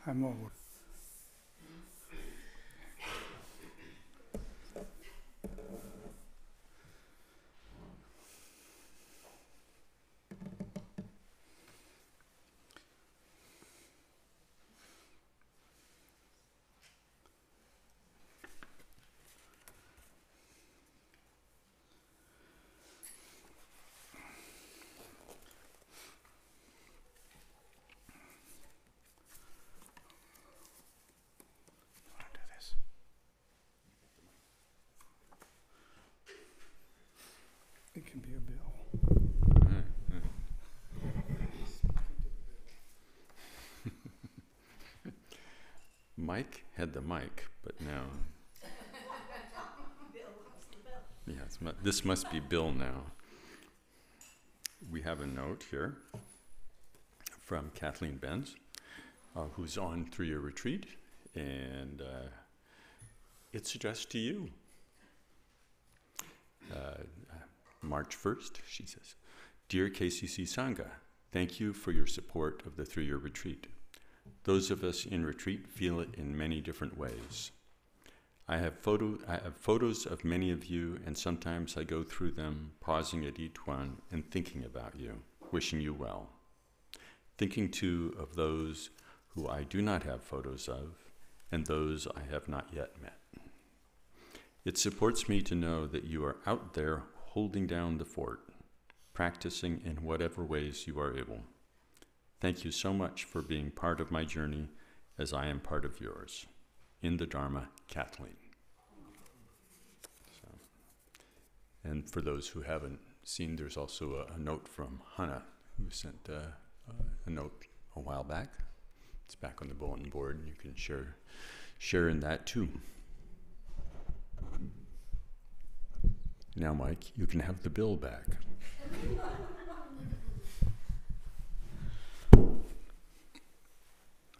I'm old. Do this. It can be a bill. Mike had the mic, but now... Bill wants the bill. Yeah, this must be Bill now. We have a note here from Kathleen Benz, who's on three-year retreat, and it's addressed to you. March 1st, she says, "Dear KCC Sangha, thank you for your support of the three-year retreat. Those of us in retreat feel it in many different ways. I have photos of many of you, and sometimes I go through them, pausing at each one and thinking about you, wishing you well. Thinking too of those who I do not have photos of, and those I have not yet met. It supports me to know that you are out there holding down the fort, practicing in whatever ways you are able. Thank you so much for being part of my journey as I am part of yours. In the Dharma, Kathleen." So, and for those who haven't seen, there's also a note from Hannah, who sent a note a while back. It's back on the bulletin board, and you can share in that too. Now, Mike, you can have the bill back.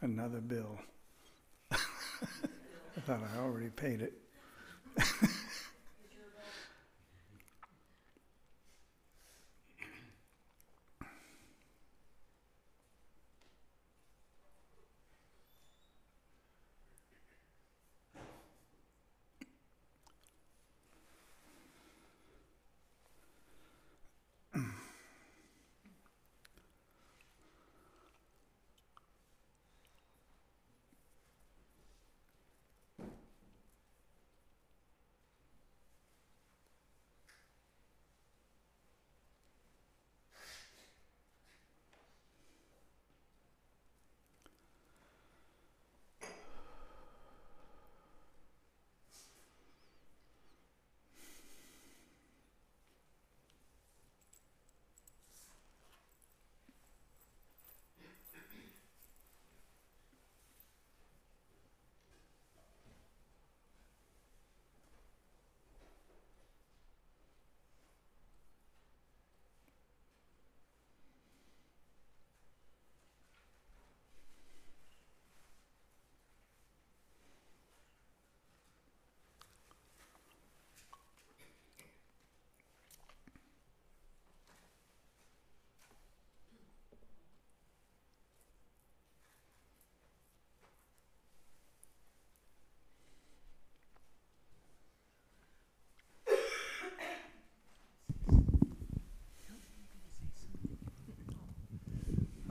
Another bill. I thought I already paid it.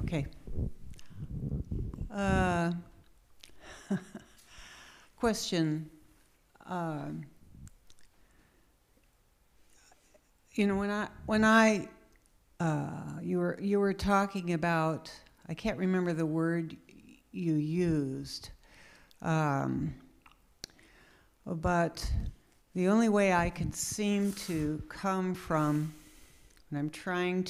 Okay. Question. You were talking about, I can't remember the word you used, but the only way I can seem to come from, and I'm trying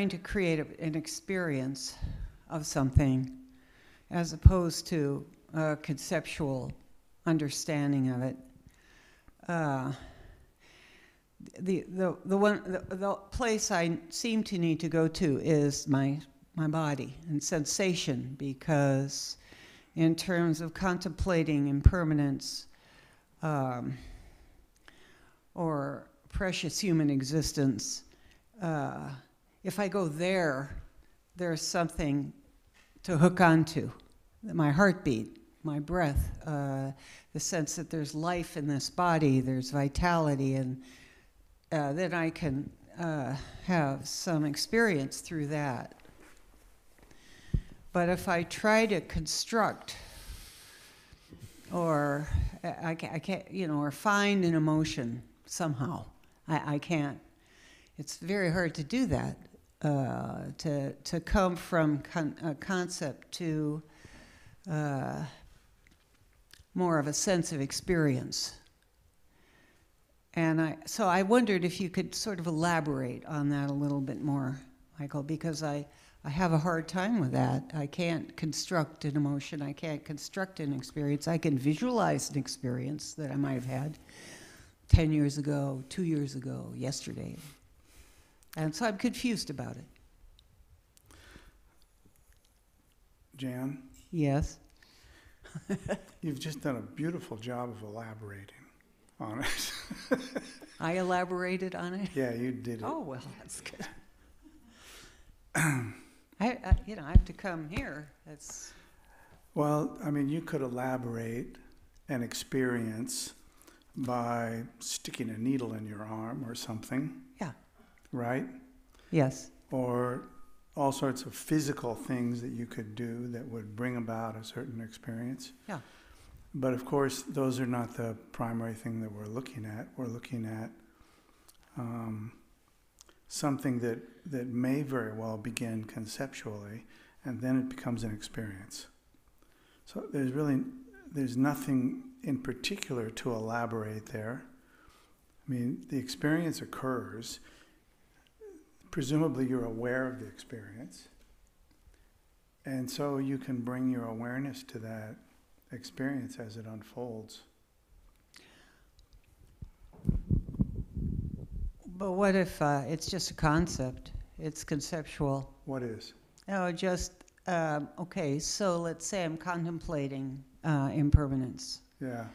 to create an experience of something as opposed to a conceptual understanding of it. The place I seem to need to go to is my body and sensation, because in terms of contemplating impermanence or precious human existence, if I go there, there's something to hook onto. My heartbeat, my breath, the sense that there's life in this body, there's vitality, and then I can have some experience through that. But if I try to construct or I can't, or find an emotion somehow, I can't. It's very hard to do that, to come from a concept to more of a sense of experience. And so I wondered if you could sort of elaborate on that a little bit more, Michael, because I have a hard time with that. I can't construct an emotion. I can't construct an experience. I can visualize an experience that I might have had 10 years ago, 2 years ago, yesterday. And so I'm confused about it. Jan, Yes. you've just done a beautiful job of elaborating on it. I elaborated on it? Yeah, you did it. Oh, well, that's good. I have to come here. That's... Well, I mean, you could elaborate an experience by sticking a needle in your arm or something. Yeah. Right? Yes. Or all sorts of physical things that you could do that would bring about a certain experience. Yeah. But of course, those are not the primary thing that we're looking at. We're looking at something that may very well begin conceptually, and then it becomes an experience. So there's nothing in particular to elaborate there. I mean, the experience occurs. Presumably you're aware of the experience. And so you can bring your awareness to that experience as it unfolds. But what if it's just a concept? It's conceptual. What is? Oh, just, okay, so let's say I'm contemplating impermanence. Yeah.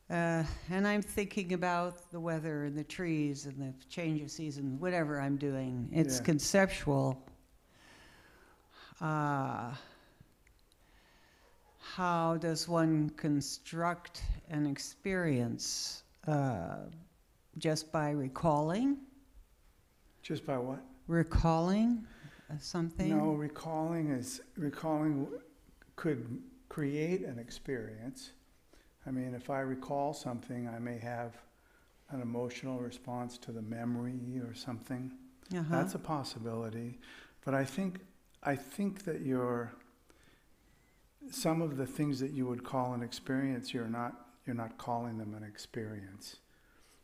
And I'm thinking about the weather and the trees and the change of season, whatever I'm doing. It's conceptual. How does one construct an experience? Just by recalling? Just by what? Recalling something? No, recalling could create an experience. I mean, if I recall something, I may have an emotional response to the memory or something. Uh-huh. That's a possibility. But I think that some of the things that you would call an experience, you're not calling them an experience.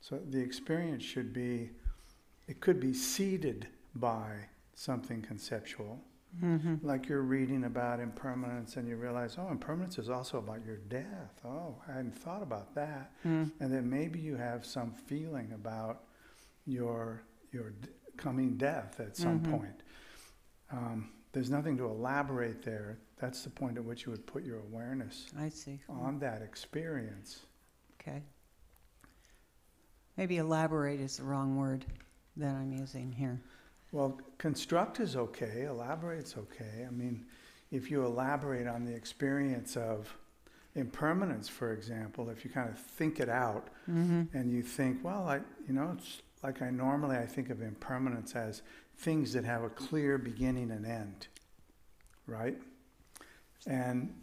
So the experience it could be seeded by something conceptual. Mm-hmm. Like you're reading about impermanence and you realize, oh, impermanence is also about your death. Oh, I hadn't thought about that. Mm. And then maybe you have some feeling about your coming death at some point. There's nothing to elaborate there. That's the point at which you would put your awareness I see. on that experience. Okay. Maybe elaborate is the wrong word that I'm using here. Well, construct is okay, elaborate's okay. I mean, if you elaborate on the experience of impermanence, for example, if you kind of think it out and you think, well, it's like I think of impermanence as things that have a clear beginning and end, right? And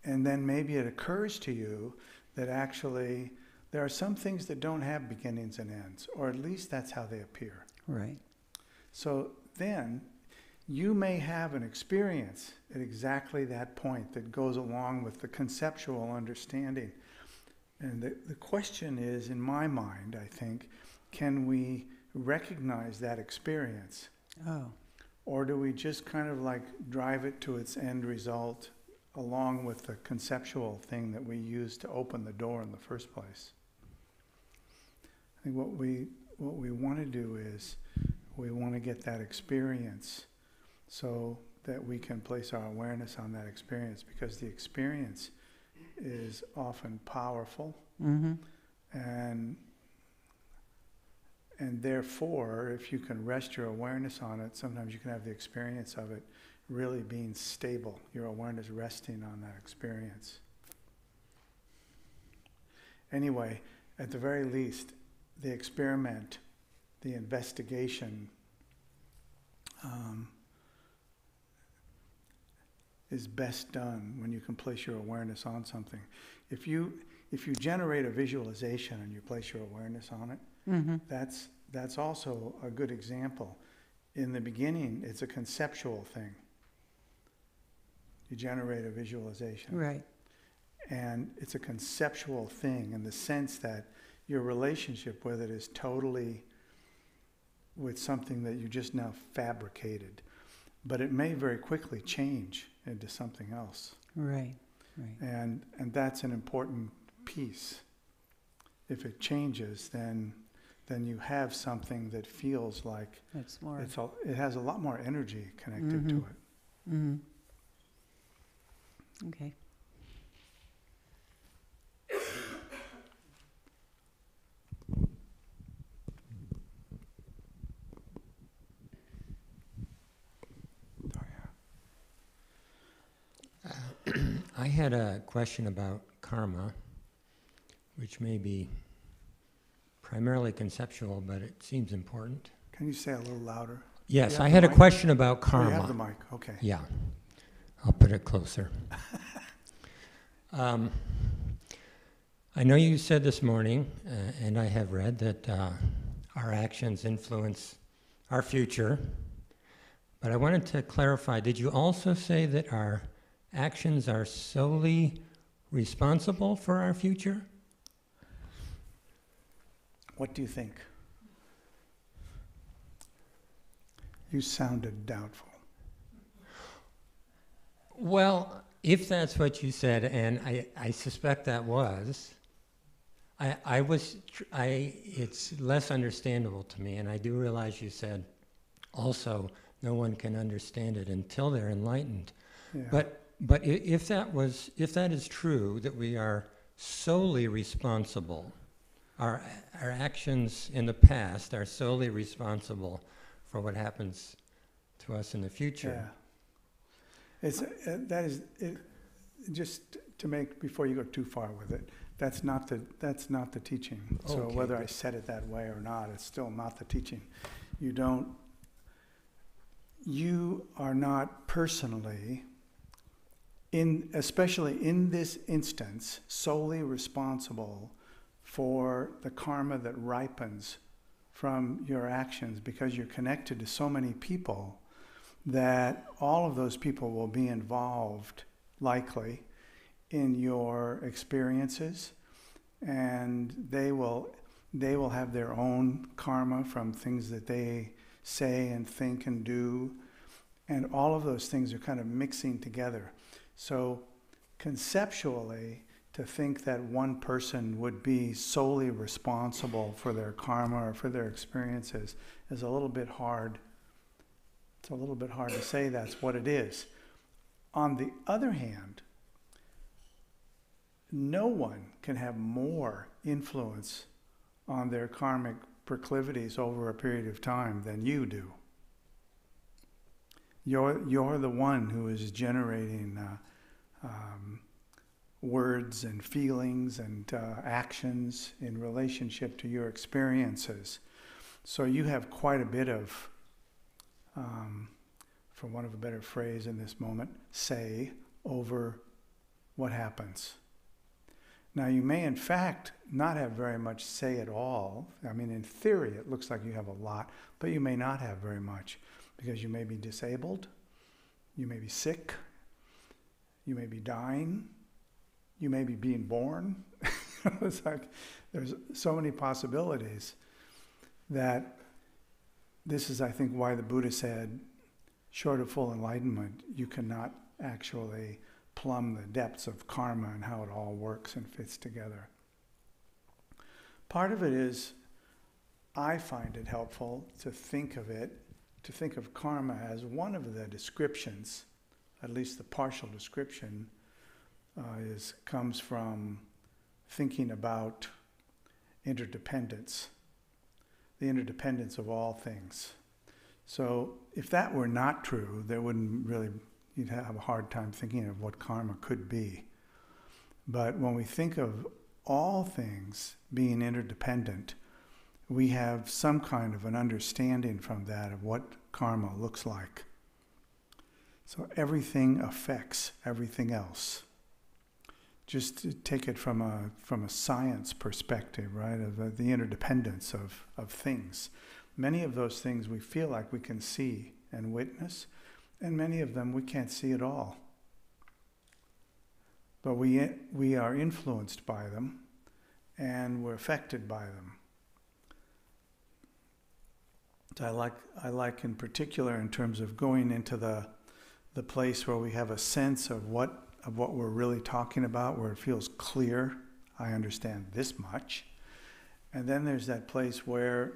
then maybe it occurs to you that actually there are some things that don't have beginnings and ends, or at least that's how they appear. Right. So then you may have an experience at exactly that point that goes along with the conceptual understanding. And the question is, in my mind, I think, can we recognize that experience? Oh. Or do we just kind of like drive it to its end result along with the conceptual thing that we use to open the door in the first place? I think what we want to do is we want to get that experience so that we can place our awareness on that experience, because the experience is often powerful, Mm-hmm. and And therefore, if you can rest your awareness on it, sometimes you can have the experience of it really being stable, your awareness resting on that experience. Anyway, at the very least, the experiment, the investigation is best done when you can place your awareness on something. If you generate a visualization and you place your awareness on it, that's also a good example. In the beginning, it's a conceptual thing. You generate a visualization. Right. And it's a conceptual thing in the sense that your relationship with it is totally with something that you just now fabricated. But it may very quickly change into something else. Right. Right. And that's an important piece. If it changes, then you have something that feels like That's more. it has a lot more energy connected to it. Mm-hmm. Okay. I had a question about karma, which may be primarily conceptual, but it seems important. Can you say a little louder? Yes, You I have had the a mic? question about Oh, you have karma. the mic, okay. Yeah, I'll put it closer. I know you said this morning, and I have read, that our actions influence our future. But I wanted to clarify, did you also say that our actions are solely responsible for our future? What do you think? You sounded doubtful. Well, if that's what you said, and I suspect that was, it's less understandable to me, and I do realize you said also no one can understand it until they're enlightened. Yeah. But if that is true, that we are solely responsible, our actions in the past are solely responsible for what happens to us in the future. Yeah. Just to make, before you go too far with it, that's not the teaching. So Okay, whether I good. said it that way or not, it's still not the teaching. You are not personally, especially in this instance, solely responsible for the karma that ripens from your actions, because you're connected to so many people that all of those people will be involved, likely, in your experiences, and they will have their own karma from things that they say and think and do, and all of those things are kind of mixing together. So conceptually, to think that one person would be solely responsible for their karma or for their experiences is a little bit hard. It's a little bit hard to say that's what it is. On the other hand, no one can have more influence on their karmic proclivities over a period of time than you do. You're the one who is generating words and feelings and actions in relationship to your experiences. So you have quite a bit of, for want of a better phrase in this moment, say over what happens. Now, you may in fact not have very much say at all. I mean, in theory, it looks like you have a lot, but you may not have very much, because you may be disabled, you may be sick, you may be dying, you may be being born. It's like there's so many possibilities that this is, I think, why the Buddha said, short of full enlightenment, you cannot actually plumb the depths of karma and how it all works and fits together. Part of it is, I find it helpful to think of karma as one of the descriptions, at least the partial description, comes from thinking about interdependence. the interdependence of all things. So if that were not true, there wouldn't really, you'd have a hard time thinking of what karma could be. But when we think of all things being interdependent, we have some kind of an understanding from that of what karma looks like. So everything affects everything else. Just to take it from a science perspective, right, of the interdependence of things. Many of those things we feel like we can see and witness, and many of them we can't see at all. But we are influenced by them, and we're affected by them. So I like in particular in terms of going into the place where we have a sense of what we're really talking about, where it feels clear, I understand this much. And then there's that place where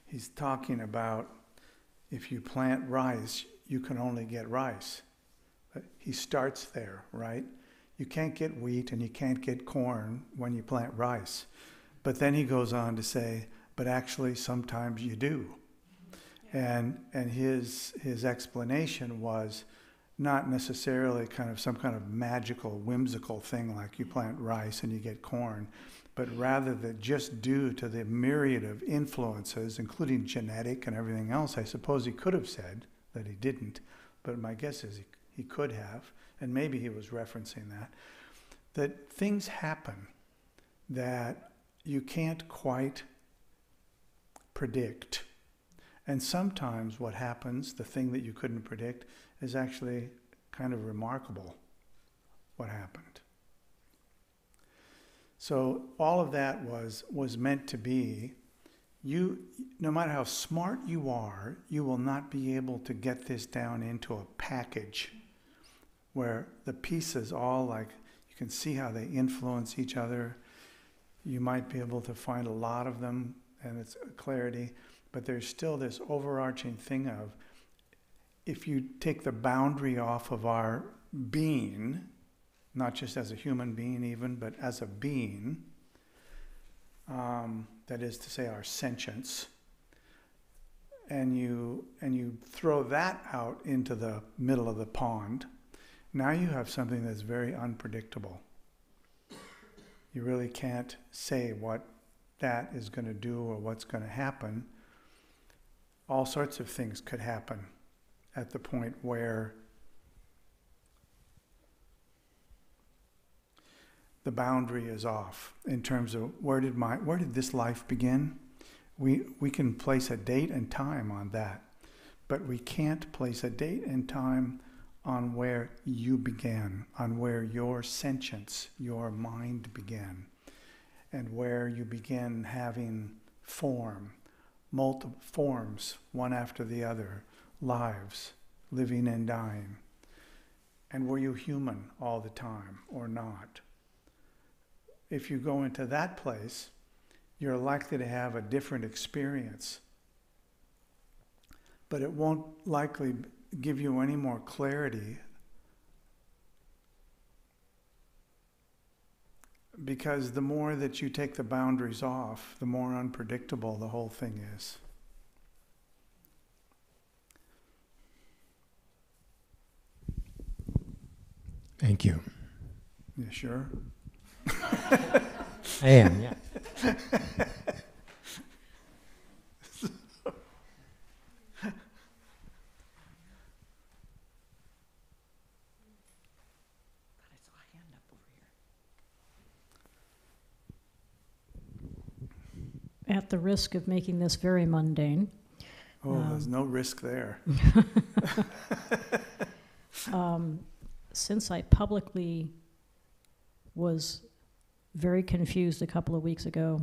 he's talking about if you plant rice, you can only get rice. But he starts there, right? You can't get wheat and you can't get corn when you plant rice. But then he goes on to say, but actually sometimes you do. And his explanation was not necessarily kind of some kind of magical, whimsical thing like you plant rice and you get corn, but rather that just due to the myriad of influences, including genetic and everything else, I suppose he could have said that he didn't, but my guess is he could have, and maybe he was referencing that things happen that you can't quite predict. And sometimes what happens, the thing that you couldn't predict, is actually kind of remarkable, what happened. So all of that was meant to be, no matter how smart you are, you will not be able to get this down into a package where the pieces all you can see how they influence each other. You might be able to find a lot of them, and it's clarity. But there's still this overarching thing of, if you take the boundary off of our being, not just as a human being even, but as a being, that is to say our sentience, and you throw that out into the middle of the pond, now you have something that's very unpredictable. You really can't say what that is going to do or what's going to happen. All sorts of things could happen at the point where the boundary is off in terms of where did this life begin? We can place a date and time on that, but we can't place a date and time on where you began, on where your sentience, your mind began, and where you began having form. Multiple forms, one after the other, lives, living and dying. And were you human all the time or not? If you go into that place, you're likely to have a different experience. But it won't likely give you any more clarity, because the more that you take the boundaries off, the more unpredictable the whole thing is. Thank you. You sure? I am, yeah. At the risk of making this very mundane. There's no risk there. Since I publicly was very confused a couple of weeks ago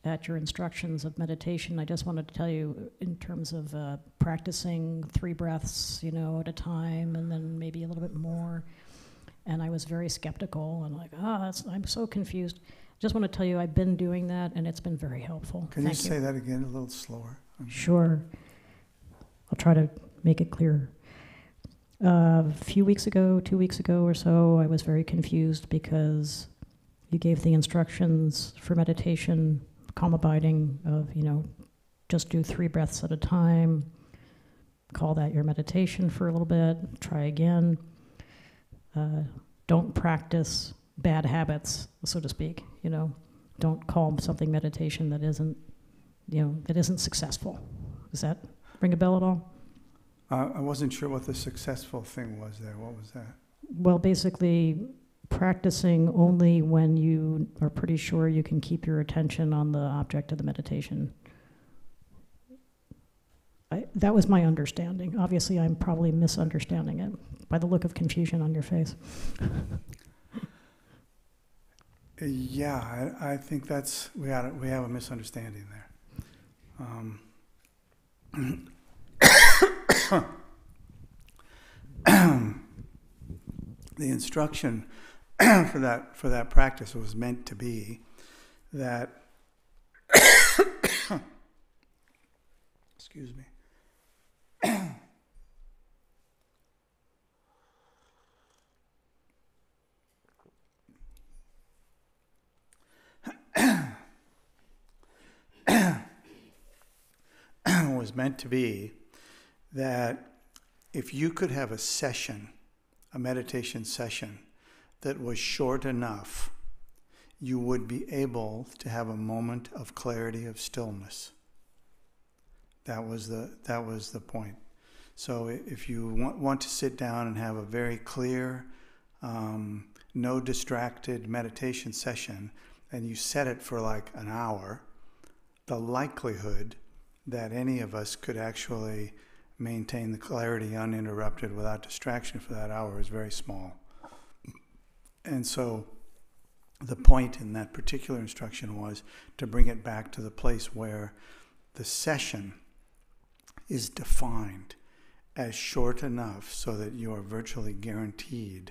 at your instructions of meditation, I just wanted to tell you in terms of practicing 3 breaths, at a time, and then maybe a little bit more. And I was very skeptical and I'm so confused. Just want to tell you I've been doing that and it's been very helpful. Can you say that again a little slower? Sure. I'll try to make it clearer. A few weeks ago, 2 weeks ago or so, I was very confused because you gave the instructions for meditation, calm abiding of, just do 3 breaths at a time, call that your meditation for a little bit, try again. Don't practice bad habits, so to speak, Don't call something meditation that isn't successful. Does that ring a bell at all? I wasn't sure what the successful thing was there. What was that? Well, basically, practicing only when you are pretty sure you can keep your attention on the object of the meditation. That was my understanding. Obviously, I'm probably misunderstanding it by the look of confusion on your face. Yeah, I think that's we have a misunderstanding there. The instruction for that practice was meant to be that excuse me. Was meant to be that if you could have a session, a meditation session, that was short enough, you would be able to have a moment of clarity, of stillness. That was the point. So if you want to sit down and have a very clear, no distracted meditation session, and you set it for like an hour, the likelihood that any of us could actually maintain the clarity uninterrupted without distraction for that hour is very small. And so the point in that particular instruction was to bring it back to the place where the session is defined as short enough so that you are virtually guaranteed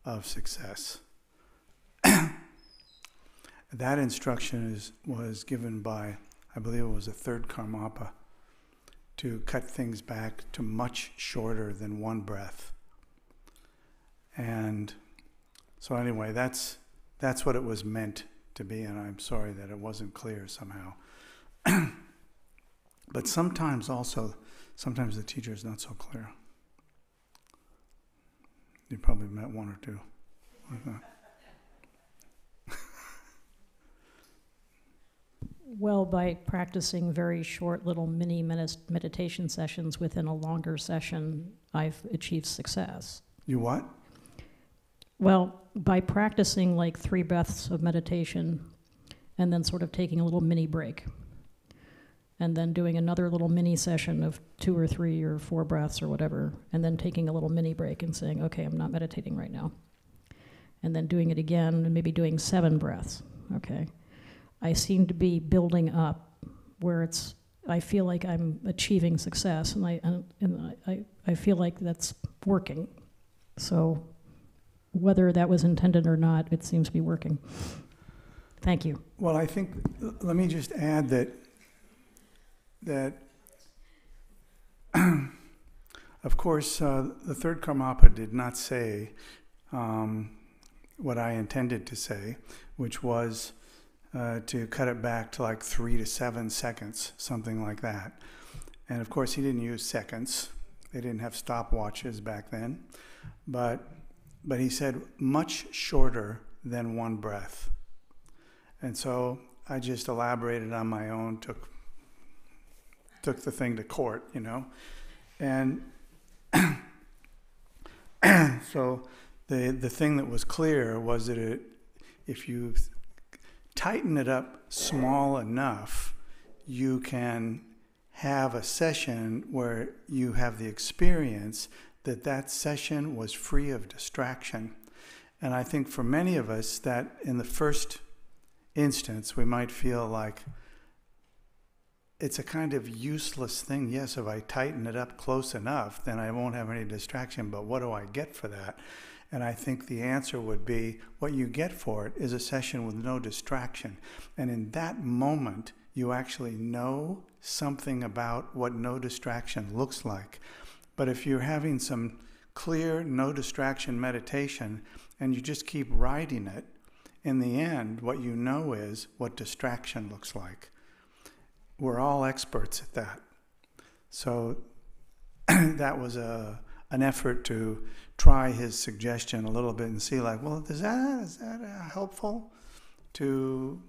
of success. That instruction was given by, I believe it was a third Karmapa, to cut things back to much shorter than 1 breath. And so anyway, that's what it was meant to be, and I'm sorry that it wasn't clear somehow. But sometimes the teacher is not so clear. You probably met 1 or 2 like that. Well, by practicing very short little mini meditation sessions within a longer session, I've achieved success. You what? Well, by practicing like 3 breaths of meditation and then sort of taking a little mini break and then doing another little mini session of 2 or 3 or 4 breaths or whatever, and then taking a little mini break and saying, okay, I'm not meditating right now. And then doing it again and maybe doing 7 breaths, okay? I seem to be building up where I feel like I'm achieving success, and I feel like that's working. So whether that was intended or not, it seems to be working. Thank you. Well, I think, let me just add that of course, the third Karmapa did not say what I intended to say, which was to cut it back to like 3 to 7 seconds, something like that. And of course, he didn't use seconds. They didn't have stopwatches back then. But he said much shorter than 1 breath. And so I just elaborated on my own, took the thing to court, And so the thing that was clear was that if you tighten it up small enough, you can have a session where you have the experience that session was free of distraction. And I think for many of us that in the first instance, we might feel like it's a kind of useless thing. Yes, if I tighten it up close enough, then I won't have any distraction, but what do I get for that? And I think the answer would be what you get for it is a session with no distraction. And in that moment, you actually know something about what no distraction looks like. But if you're having some clear, no distraction meditation and you just keep riding it, in the end, what you know is what distraction looks like. We're all experts at that. So that was an effort to try his suggestion a little bit and see, like, well, is that helpful to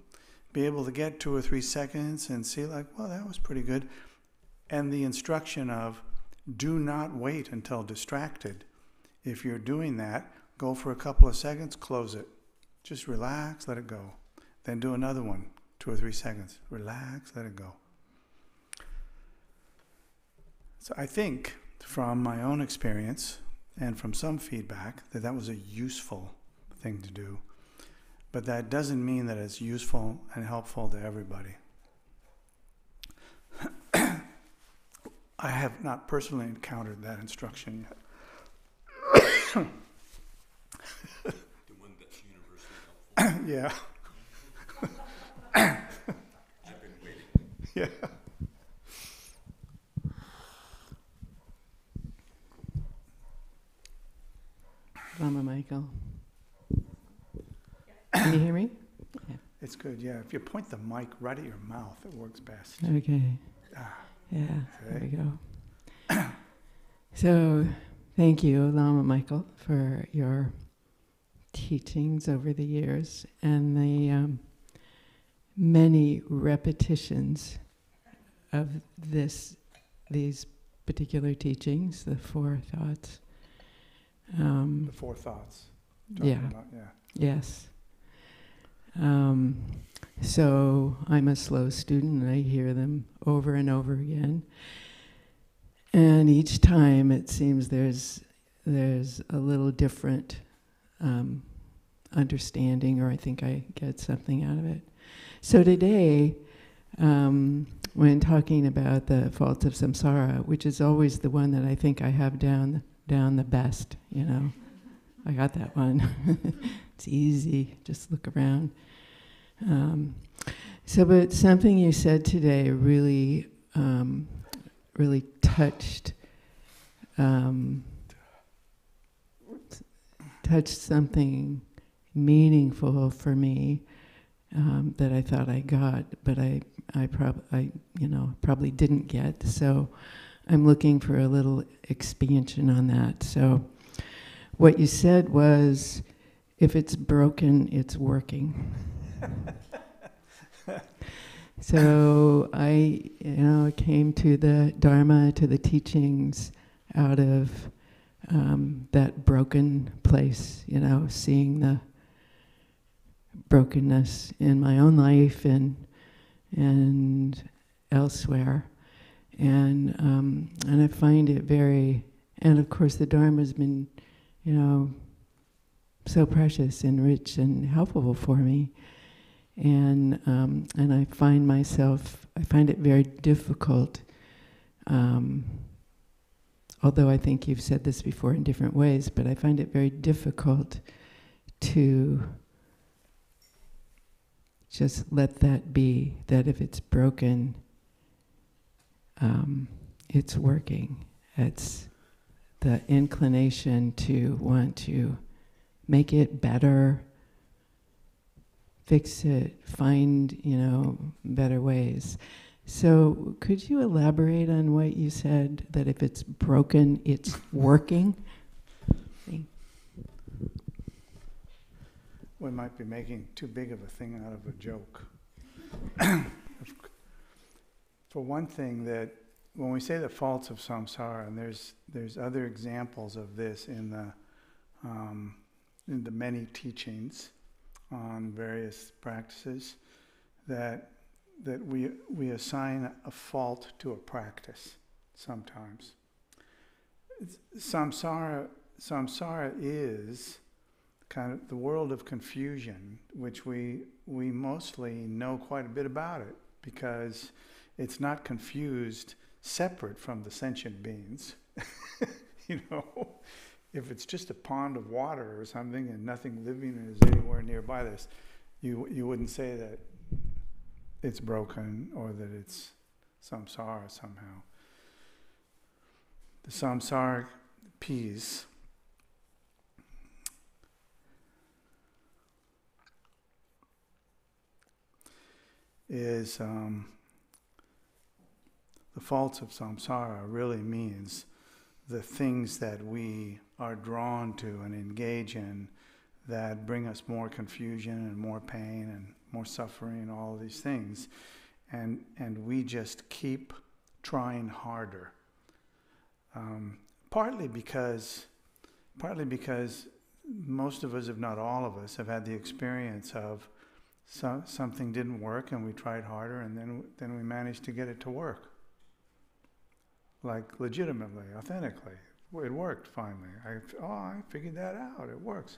be able to get 2 or 3 seconds and see, like, well, that was pretty good. And the instruction of do not wait until distracted. If you're doing that, go for a couple of seconds, close it. Just relax, let it go. Then do another one, 2 or 3 seconds. Relax, let it go. So I think from my own experience and from some feedback that was a useful thing to do. But that doesn't mean that it's useful and helpful to everybody. I have not personally encountered that instruction yet. The one that's universally helpful. Yeah. I've been waiting. Yeah. Lama Michael. Can you hear me? Yeah. It's good, yeah. If you point the mic right at your mouth, it works best. Okay. Ah, Yeah, there okay. we go. So, thank you, Lama Michael, for your teachings over the years and the many repetitions of these particular teachings, the 4 thoughts. The 4 thoughts. Yeah. About, yeah. Yes. So I'm a slow student, and I hear them over and over again. And each time it seems there's a little different understanding, or I think I get something out of it. So today, when talking about the faults of samsara, which is always the one that I think I have down the best, you know. I got that one. It's easy, just look around. But something you said today really touched something meaningful for me that I thought I got, but I probably didn't get. So I'm looking for a little expansion on that. So what you said was, if it's broken, it's working. So I came to the Dharma, to the teachings out of that broken place, seeing the brokenness in my own life and elsewhere. And I find it very, and of course the Dharma's been, so precious and rich and helpful for me. And I find it very difficult, although I think you've said this before in different ways, but I find it very difficult to just let that be, that if it's broken, it's working. It's the inclination to want to make it better, fix it, find, better ways. So could you elaborate on what you said, that if it's broken, it's working? We might be making too big of a thing out of a joke. For one thing, that when we say the faults of samsara, and there's other examples of this in the many teachings on various practices, that we assign a fault to a practice sometimes. Samsara is kind of the world of confusion, which we mostly know quite a bit about it, because it's not confused separate from the sentient beings. If it's just a pond of water or something and nothing living is anywhere nearby this, you wouldn't say that it's broken or that it's samsara somehow. The samsaric piece is the faults of samsara really means the things that we are drawn to and engage in that bring us more confusion and more pain and more suffering and all of these things. And we just keep trying harder. Partly because most of us, if not all of us, have had the experience of something didn't work and we tried harder and then we managed to get it to work. Like legitimately, authentically. It worked finally. I figured that out. It works.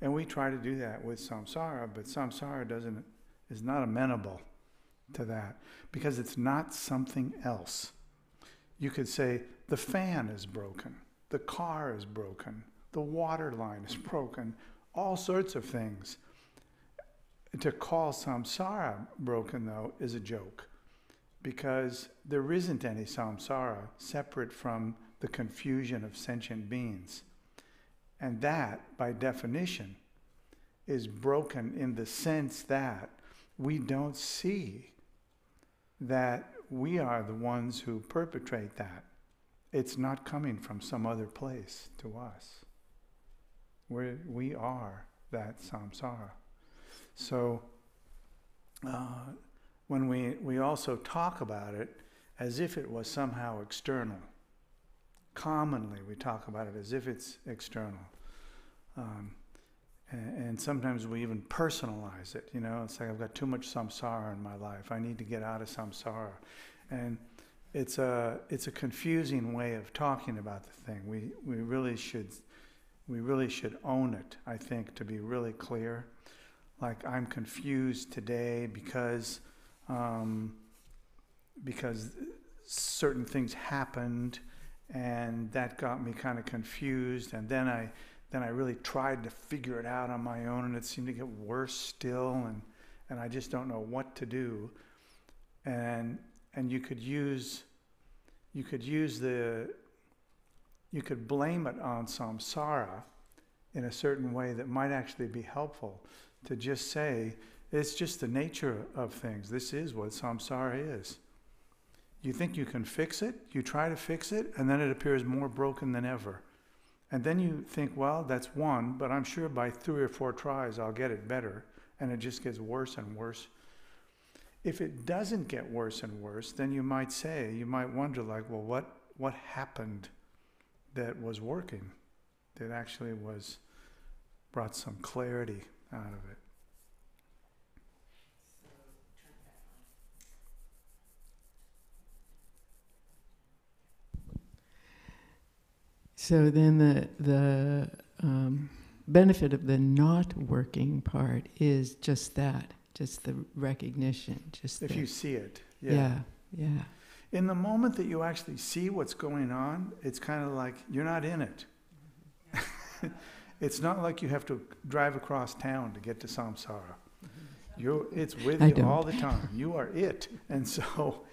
And we try to do that with samsara, but samsara is not amenable to that because it's not something else. You could say the fan is broken, the car is broken, the water line is broken, all sorts of things. To call samsara broken, though, is a joke because there isn't any samsara separate from the confusion of sentient beings. And that, by definition, is broken in the sense that we don't see that we are the ones who perpetrate that. It's not coming from some other place to us. We are that samsara. So when we also talk about it as if it was somehow external. Commonly we talk about it as if it's external. And sometimes we even personalize it, you know. It's like I've got too much samsara in my life. I need to get out of samsara. And it's a confusing way of talking about the thing. We really should own it, I think, to be really clear. Like, I'm confused today because certain things happened and that got me kind of confused, and then I really tried to figure it out on my own, and it seemed to get worse still, and I just don't know what to do. And you could blame it on samsara in a certain way that might actually be helpful, to just say it's just the nature of things. This is what samsara is. You think you can fix it, you try to fix it, and then it appears more broken than ever. And then you think, well, that's one, but I'm sure by 3 or 4 tries I'll get it better, and it just gets worse and worse. If it doesn't get worse and worse, then you might wonder, like, well, what happened that was working, that actually brought some clarity out of it. So then the benefit of the not working part is just that, just the recognition, just if you see it. Yeah. In the moment that you actually see what's going on, it's kind of like you're not in it. It's not like you have to drive across town to get to samsara. It's with you all the time. You are it. And so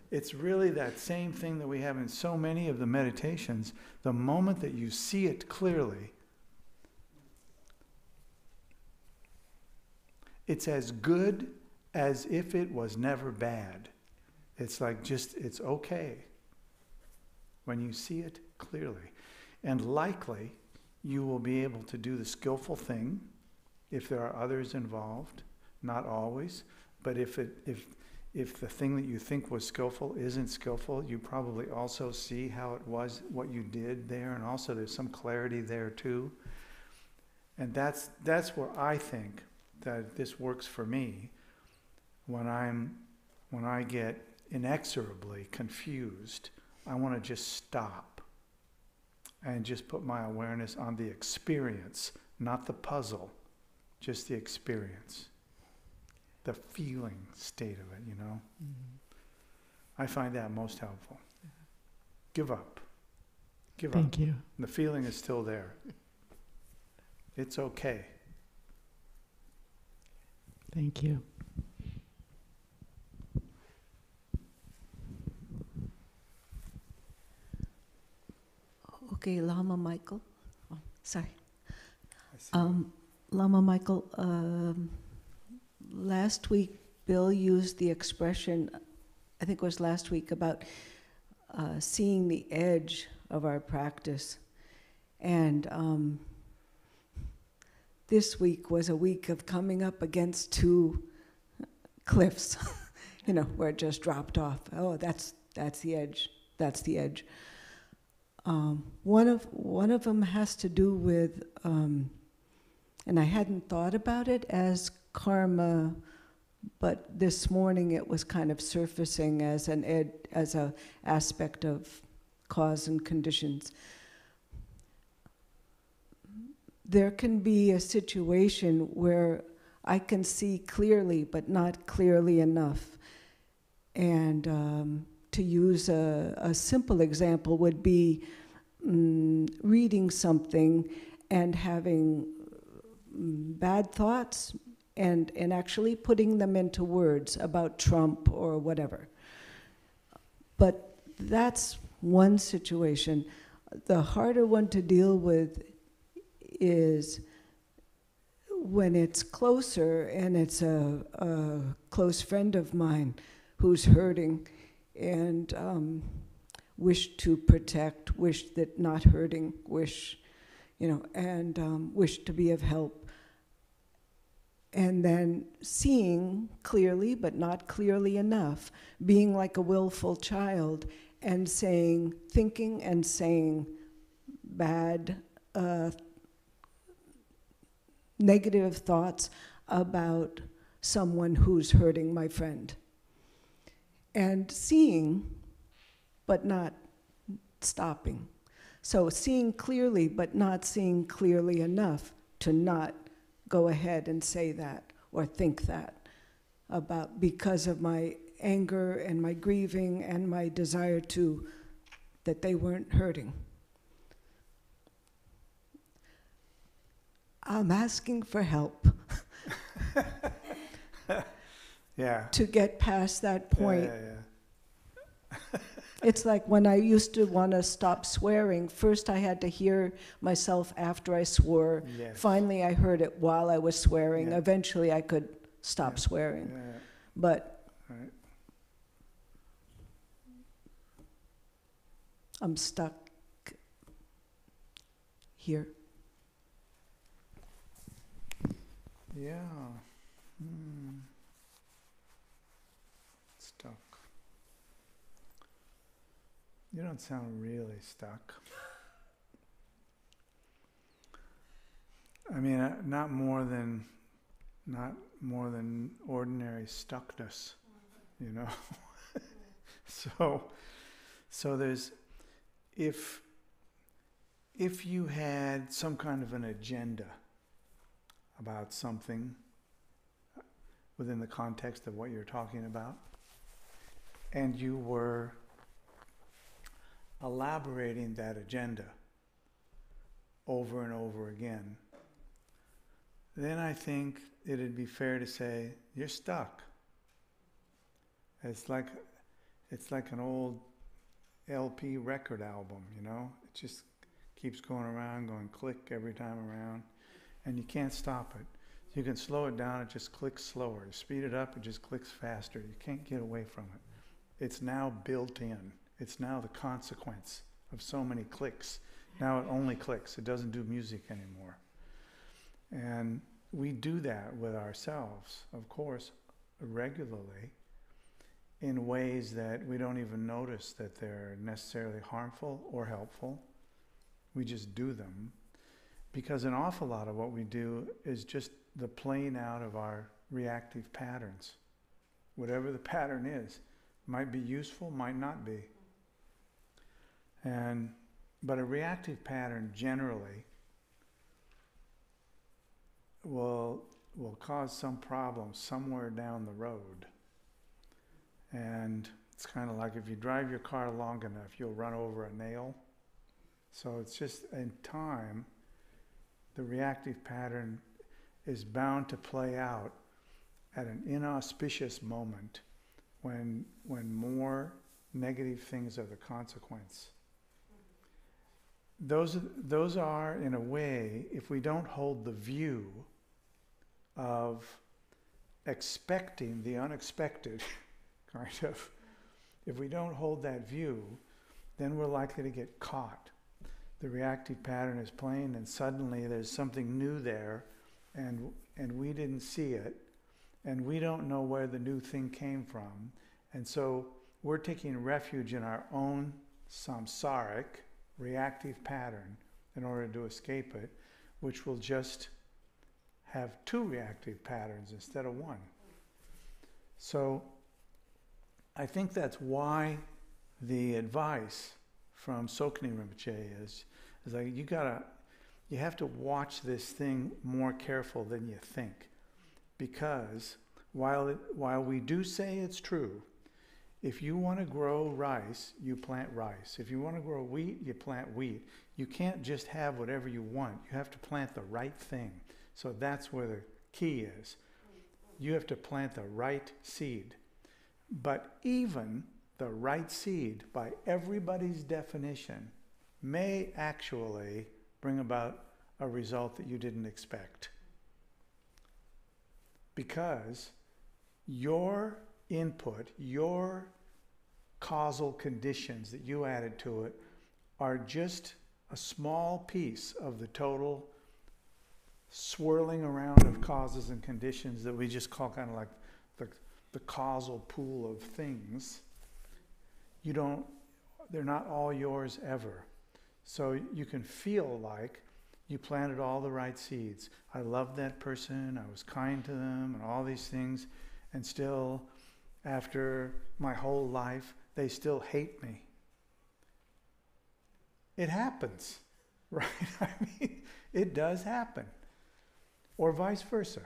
it's really that same thing that we have in so many of the meditations. The moment that you see it clearly, it's as good as if it was never bad. It's like it's okay when you see it clearly. And likely, you will be able to do the skillful thing if there are others involved. Not always, but if the thing that you think was skillful isn't skillful, you probably also see how it was, what you did there, and also there's some clarity there too. And that's where I think that this works for me when I get inexorably confused. I want to just stop and just put my awareness on the experience, not the puzzle, just the experience. The feeling state of it, you know. Mm-hmm. I find that most helpful. Give up. Thank you. The feeling is still there. It's okay. Thank you. Okay, Lama Michael. Oh, sorry. Lama Michael, last week Bill used the expression, I think it was last week, about seeing the edge of our practice. And this week was a week of coming up against two cliffs, where it just dropped off. Oh, that's the edge. That's the edge. One of them has to do with, and I hadn't thought about it as karma, but this morning it was kind of surfacing as as a aspect of cause and conditions. There can be a situation where I can see clearly, but not clearly enough. And to use a simple example would be reading something and having bad thoughts and actually putting them into words about Trump or whatever. But that's one situation. The harder one to deal with is when it's closer and it's a close friend of mine who's hurting and wish to protect, wish that not hurting, wish to be of help. And then seeing clearly, but not clearly enough, being like a willful child and thinking and saying bad, negative thoughts about someone who's hurting my friend. And seeing, but not stopping. So seeing clearly, but not seeing clearly enough to not go ahead and say that or think that about, because of my anger and my grieving and my desire that they weren't hurting. I'm asking for help. Yeah. To get past that point. Yeah. It's like when I used to want to stop swearing, first I had to hear myself after I swore. Yes. Finally I heard it while I was swearing. Yeah. Eventually I could stop swearing. Yeah. But Right. I'm stuck here. Yeah. Stuck. You don't sound really stuck. I mean, not more than ordinary stuckness, So there's, if you had some kind of an agenda about something within the context of what you're talking about, and you were elaborating that agenda over and over again, then I think it'd be fair to say you're stuck. It's like an old LP record album, It just keeps going around, going click every time around, and you can't stop it. You can slow it down, it just clicks slower. You speed it up, it just clicks faster. You can't get away from it. It's now built in. It's now the consequence of so many clicks. Now it only clicks. It doesn't do music anymore. And we do that with ourselves, of course, regularly, in ways that we don't even notice that they're necessarily harmful or helpful. We just do them. Because an awful lot of what we do is just the playing out of our reactive patterns. Whatever the pattern is, might be useful, might not be. But a reactive pattern generally will cause some problem somewhere down the road. And it's kind of like if you drive your car long enough, you'll run over a nail. So it's just in time, the reactive pattern is bound to play out at an inauspicious moment when more negative things are the consequence. Those are, in a way, if we don't hold the view of expecting the unexpected, kind of, if we don't hold that view, then we're likely to get caught. The reactive pattern is playing, and suddenly there's something new there, and we didn't see it, and we don't know where the new thing came from, and so we're taking refuge in our own samsaric reactive pattern in order to escape it, which will just have two reactive patterns instead of one. So I think that's why the advice from Sokni Rinpoche is like, you have to watch this thing more careful than you think, because while we do say it's true, if you want to grow rice, you plant rice. If you want to grow wheat, you plant wheat. You can't just have whatever you want. You have to plant the right thing. So that's where the key is. You have to plant the right seed. But even the right seed, by everybody's definition, may actually bring about a result that you didn't expect. Because your input, your causal conditions that you added to it are just a small piece of the total swirling around of causes and conditions that we just call kind of like the causal pool of things. They're not all yours ever. So you can feel like you planted all the right seeds. I loved that person, I was kind to them, and all these things, and still, after my whole life, they still hate me. It happens, right? I mean, it does happen. Or vice versa.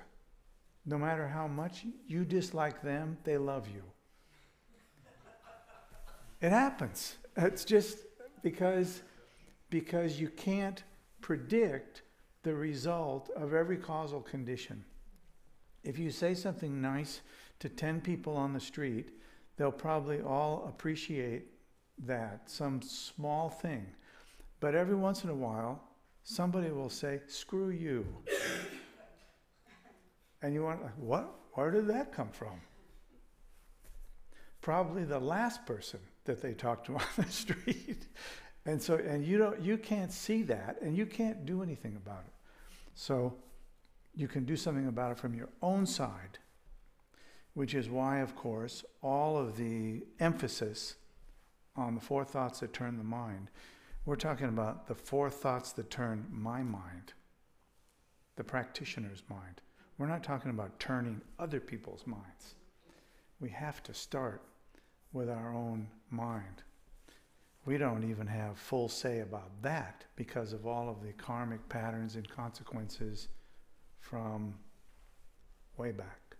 No matter how much you dislike them, they love you. It happens. It's just because you can't predict the result of every causal condition. If you say something nice to 10 people on the street, they'll probably all appreciate that, some small thing. But every once in a while, somebody will say, "Screw you." And you want, like, what? Where did that come from? Probably the last person that they talked to on the street. And you can't see that, and you can't do anything about it. So you can do something about it from your own side, which is why, of course, all of the emphasis on the 4 thoughts that turn the mind, we're talking about the 4 thoughts that turn my mind, the practitioner's mind. We're not talking about turning other people's minds. We have to start with our own mind. We don't even have full say about that because of all of the karmic patterns and consequences from way back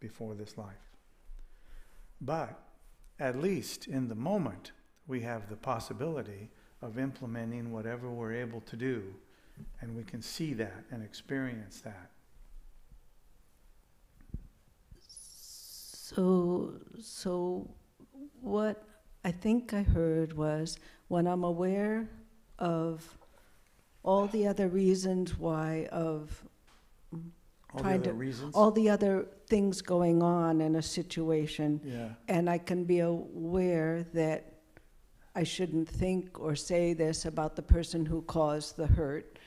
before this life. But at least in the moment, we have the possibility of implementing whatever we're able to do, and we can see that and experience that. So what I think I heard was, when I'm aware of all the other reasons why, of all the other things going on in a situation, and I can be aware that I shouldn't think or say this about the person who caused the hurt.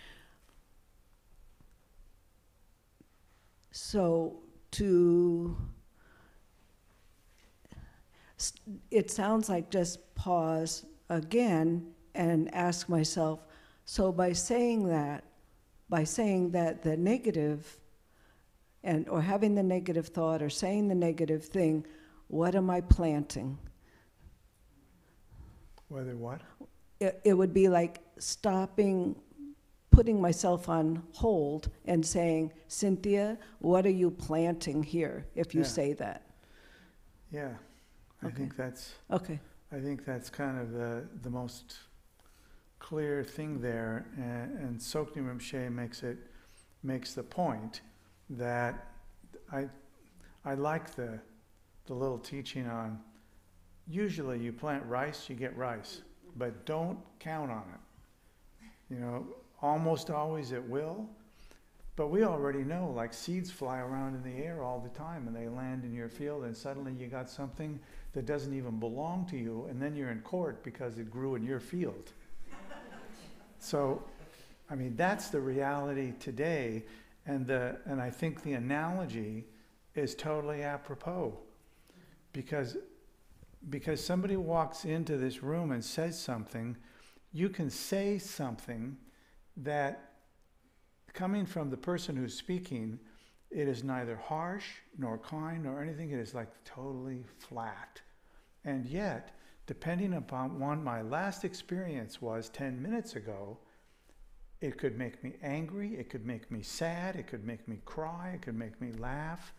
So it sounds like just pause again and ask myself, so by saying that the negative, or having the negative thought or saying the negative thing, what am I planting? Whether what? It would be like stopping, putting myself on hold and saying, Cynthia, what are you planting here if you say that? Yeah. I think that's kind of the most clear thing there, and Sokni Rinpoche makes the point that I like the little teaching on, usually you plant rice, you get rice, but don't count on it. Almost always it will, But we already know, like seeds fly around in the air all the time and they land in your field, and suddenly you got something that doesn't even belong to you, and then you're in court because it grew in your field. So, I mean, that's the reality today, and I think the analogy is totally apropos, because somebody walks into this room and says something, you can say something that, coming from the person who's speaking, it is neither harsh nor kind nor anything. It is like totally flat. And yet, depending upon what my last experience was 10 minutes ago, it could make me angry, it could make me sad, it could make me cry, it could make me laugh.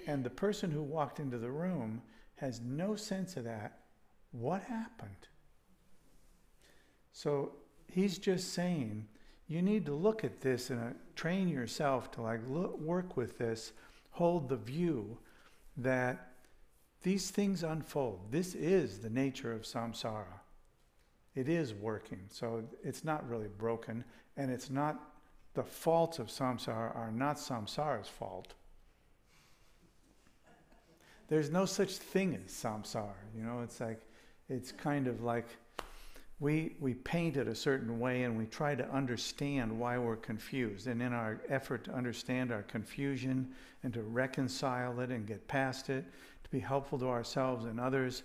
And the person who walked into the room has no sense of that. What happened? So he's just saying, you need to look at this and train yourself to work with this, hold the view that these things unfold. This is the nature of samsara. It is working, so it's not really broken, and it's not, the faults of samsara are not samsara's fault. There's no such thing as samsara, it's kind of like, we paint it a certain way and we try to understand why we're confused. And in our effort to understand our confusion and to reconcile it and get past it, to be helpful to ourselves and others,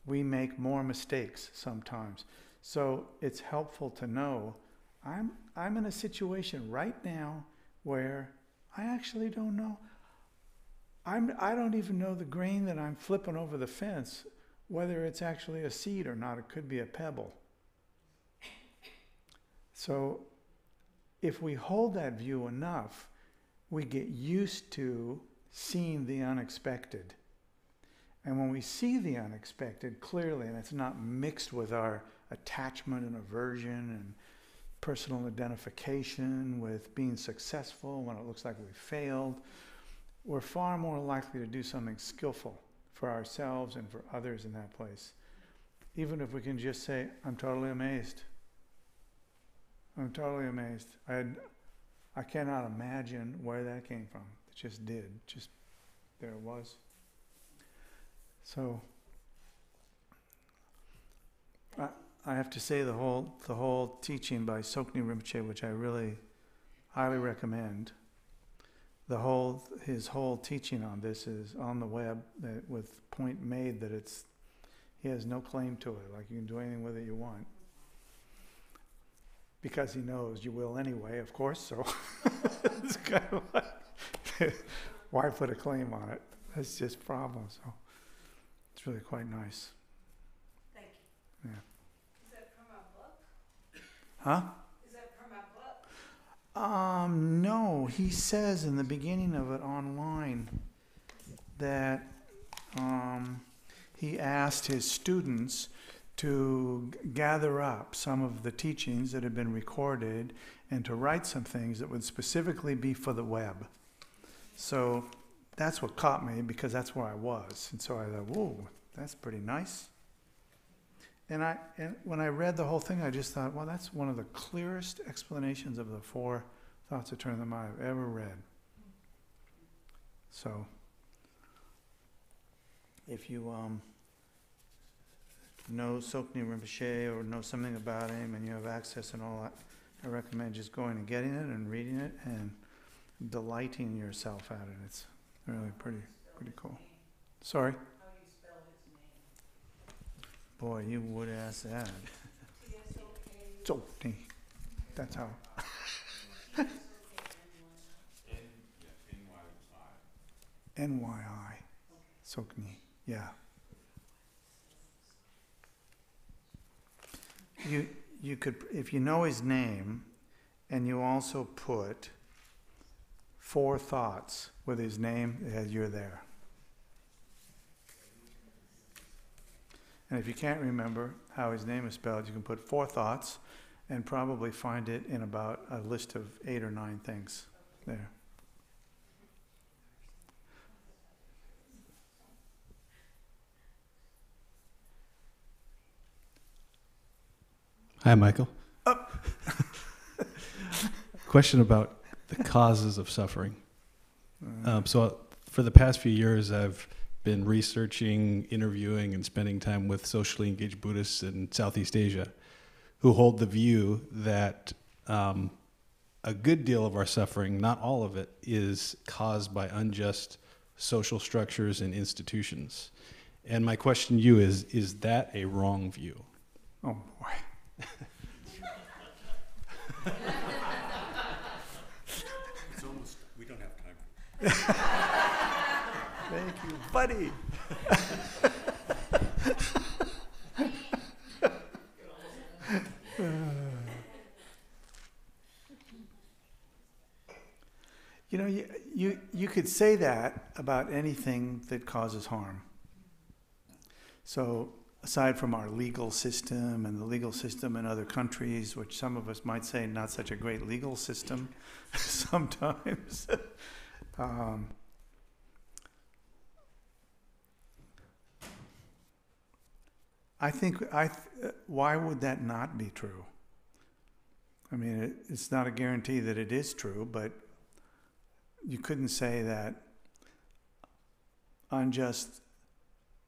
we make more mistakes sometimes. So it's helpful to know, I'm in a situation right now where I actually don't know. I don't even know the grain that I'm flipping over the fence, whether it's actually a seed or not. It could be a pebble. So if we hold that view enough, we get used to seeing the unexpected. And when we see the unexpected clearly, and it's not mixed with our attachment and aversion and personal identification with being successful when it looks like we failed, we're far more likely to do something skillful for ourselves and for others in that place. Even if we can just say, I'm totally amazed. I'm totally amazed. I cannot imagine where that came from. It just did. Just there it was. So I have to say the whole teaching by Tsoknyi Rinpoche, which I really highly recommend. His whole teaching on this is on the web with point made that he has no claim to it. Like you can do anything with it you want. Because he knows you will anyway, of course, so it's kind of like, why put a claim on it? That's just a problem, so it's really quite nice. Thank you. Yeah. Is that from a book? Huh? Is that from a book? No, he says in the beginning of it online that he asked his students to gather up some of the teachings that had been recorded and to write some things that would specifically be for the web. So that's what caught me, because that's where I was. And so I thought, whoa, that's pretty nice. And when I read the whole thing, I just thought, well, that's one of the clearest explanations of the 4 thoughts that turn the mind I've ever read. So if you know Tsoknyi Rinpoche or know something about him and you have access and all that, I recommend just going and getting it and reading it and delighting yourself at it. It's really pretty cool. Sorry? How do you spell his name? Boy, you would ask that. Tsoknyi. That's how. N-Y-I. Tsoknyi. Yeah. You could, if you know his name, and you also put 4 thoughts with his name, you're there. And if you can't remember how his name is spelled, you can put 4 thoughts and probably find it in about a list of 8 or 9 things there. Hi, Michael. Question about the causes of suffering. So for the past few years, I've been researching, interviewing, and spending time with socially engaged Buddhists in Southeast Asia who hold the view that a good deal of our suffering, not all of it, is caused by unjust social structures and institutions. And my question to you is that a wrong view? Oh, boy. It's almost, we don't have time. Thank you, buddy. You know, you could say that about anything that causes harm. So aside from our legal system and the legal system in other countries, which some of us might say not such a great legal system sometimes, I think, why would that not be true? I mean, it's not a guarantee that it is true, but you couldn't say that unjust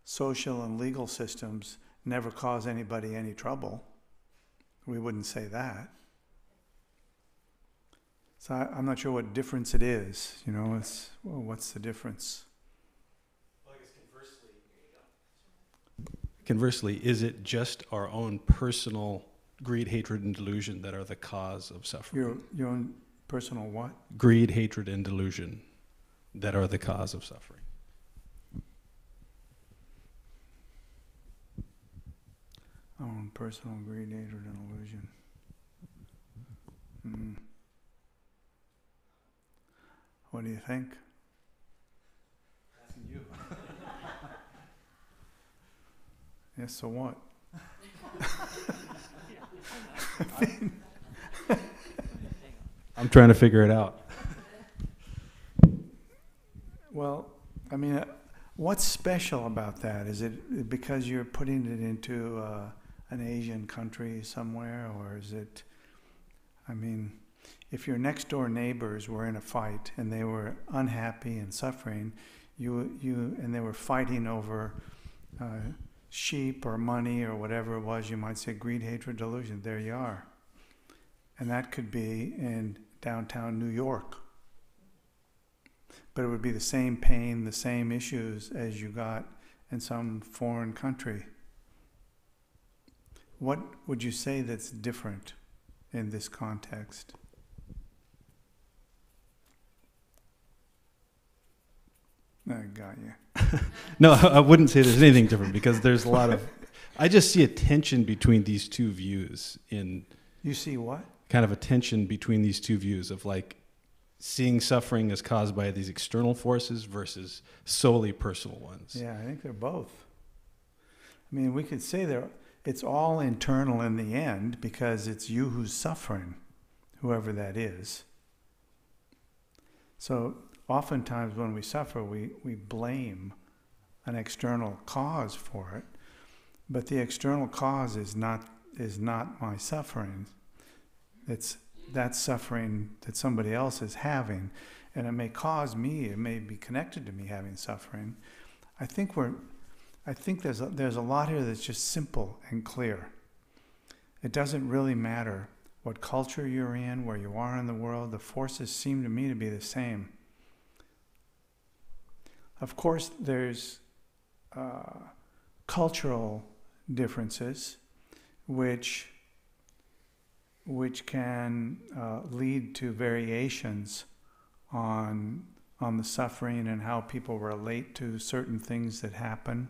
social and legal systems never cause anybody any trouble. We wouldn't say that. So I'm not sure what difference it is. You know, what's the difference? Well, I guess conversely, is it just our own personal greed, hatred, and delusion that are the cause of suffering? Your own personal what? Greed, hatred, and delusion that are the cause of suffering. Own personal greed, hatred, and illusion. What do you think? Asking you. Yes, so what? I'm trying to figure it out. Well, I mean, what's special about that? Is it because you're putting it into an Asian country somewhere, or is it, I mean, if your next door neighbors were in a fight and they were unhappy and suffering, and they were fighting over sheep or money or whatever it was, you might say greed, hatred, delusion. There you are. And that could be in downtown New York. But it would be the same pain, the same issues as you got in some foreign country. What would you say that's different in this context? I got you. No, I wouldn't say there's anything different because there's a lot of, I just see a tension between these two views in. You see what? Kind of a tension between these two views of like seeing suffering as caused by these external forces versus solely personal ones. Yeah, I think they're both. I mean, we could say it's all internal in the end because it's you who's suffering, whoever that is. So oftentimes when we suffer, we blame an external cause for it, but the external cause is not my suffering. It's that suffering that somebody else is having, and it may cause me, it may be connected to me having suffering. I think there's a lot here that's just simple and clear. It doesn't really matter what culture you're in, where you are in the world. The forces seem to me to be the same. Of course, there's cultural differences, which can lead to variations on the suffering and how people relate to certain things that happen.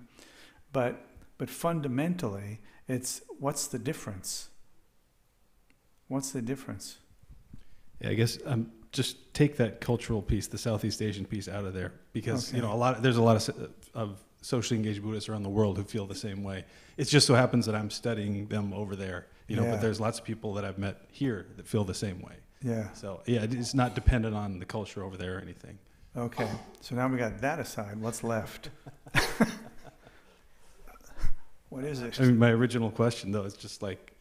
But fundamentally, it's what's the difference? What's the difference? Yeah, I guess just take that cultural piece, the Southeast Asian piece, out of there because Okay. you know there's a lot of socially engaged Buddhists around the world who feel the same way. It just so happens that I'm studying them over there, you know. Yeah. But there's lots of people that I've met here that feel the same way. Yeah. So yeah, it's not dependent on the culture over there or anything. Okay. So now we got that aside. What's left? What is it? I mean, my original question though is just like,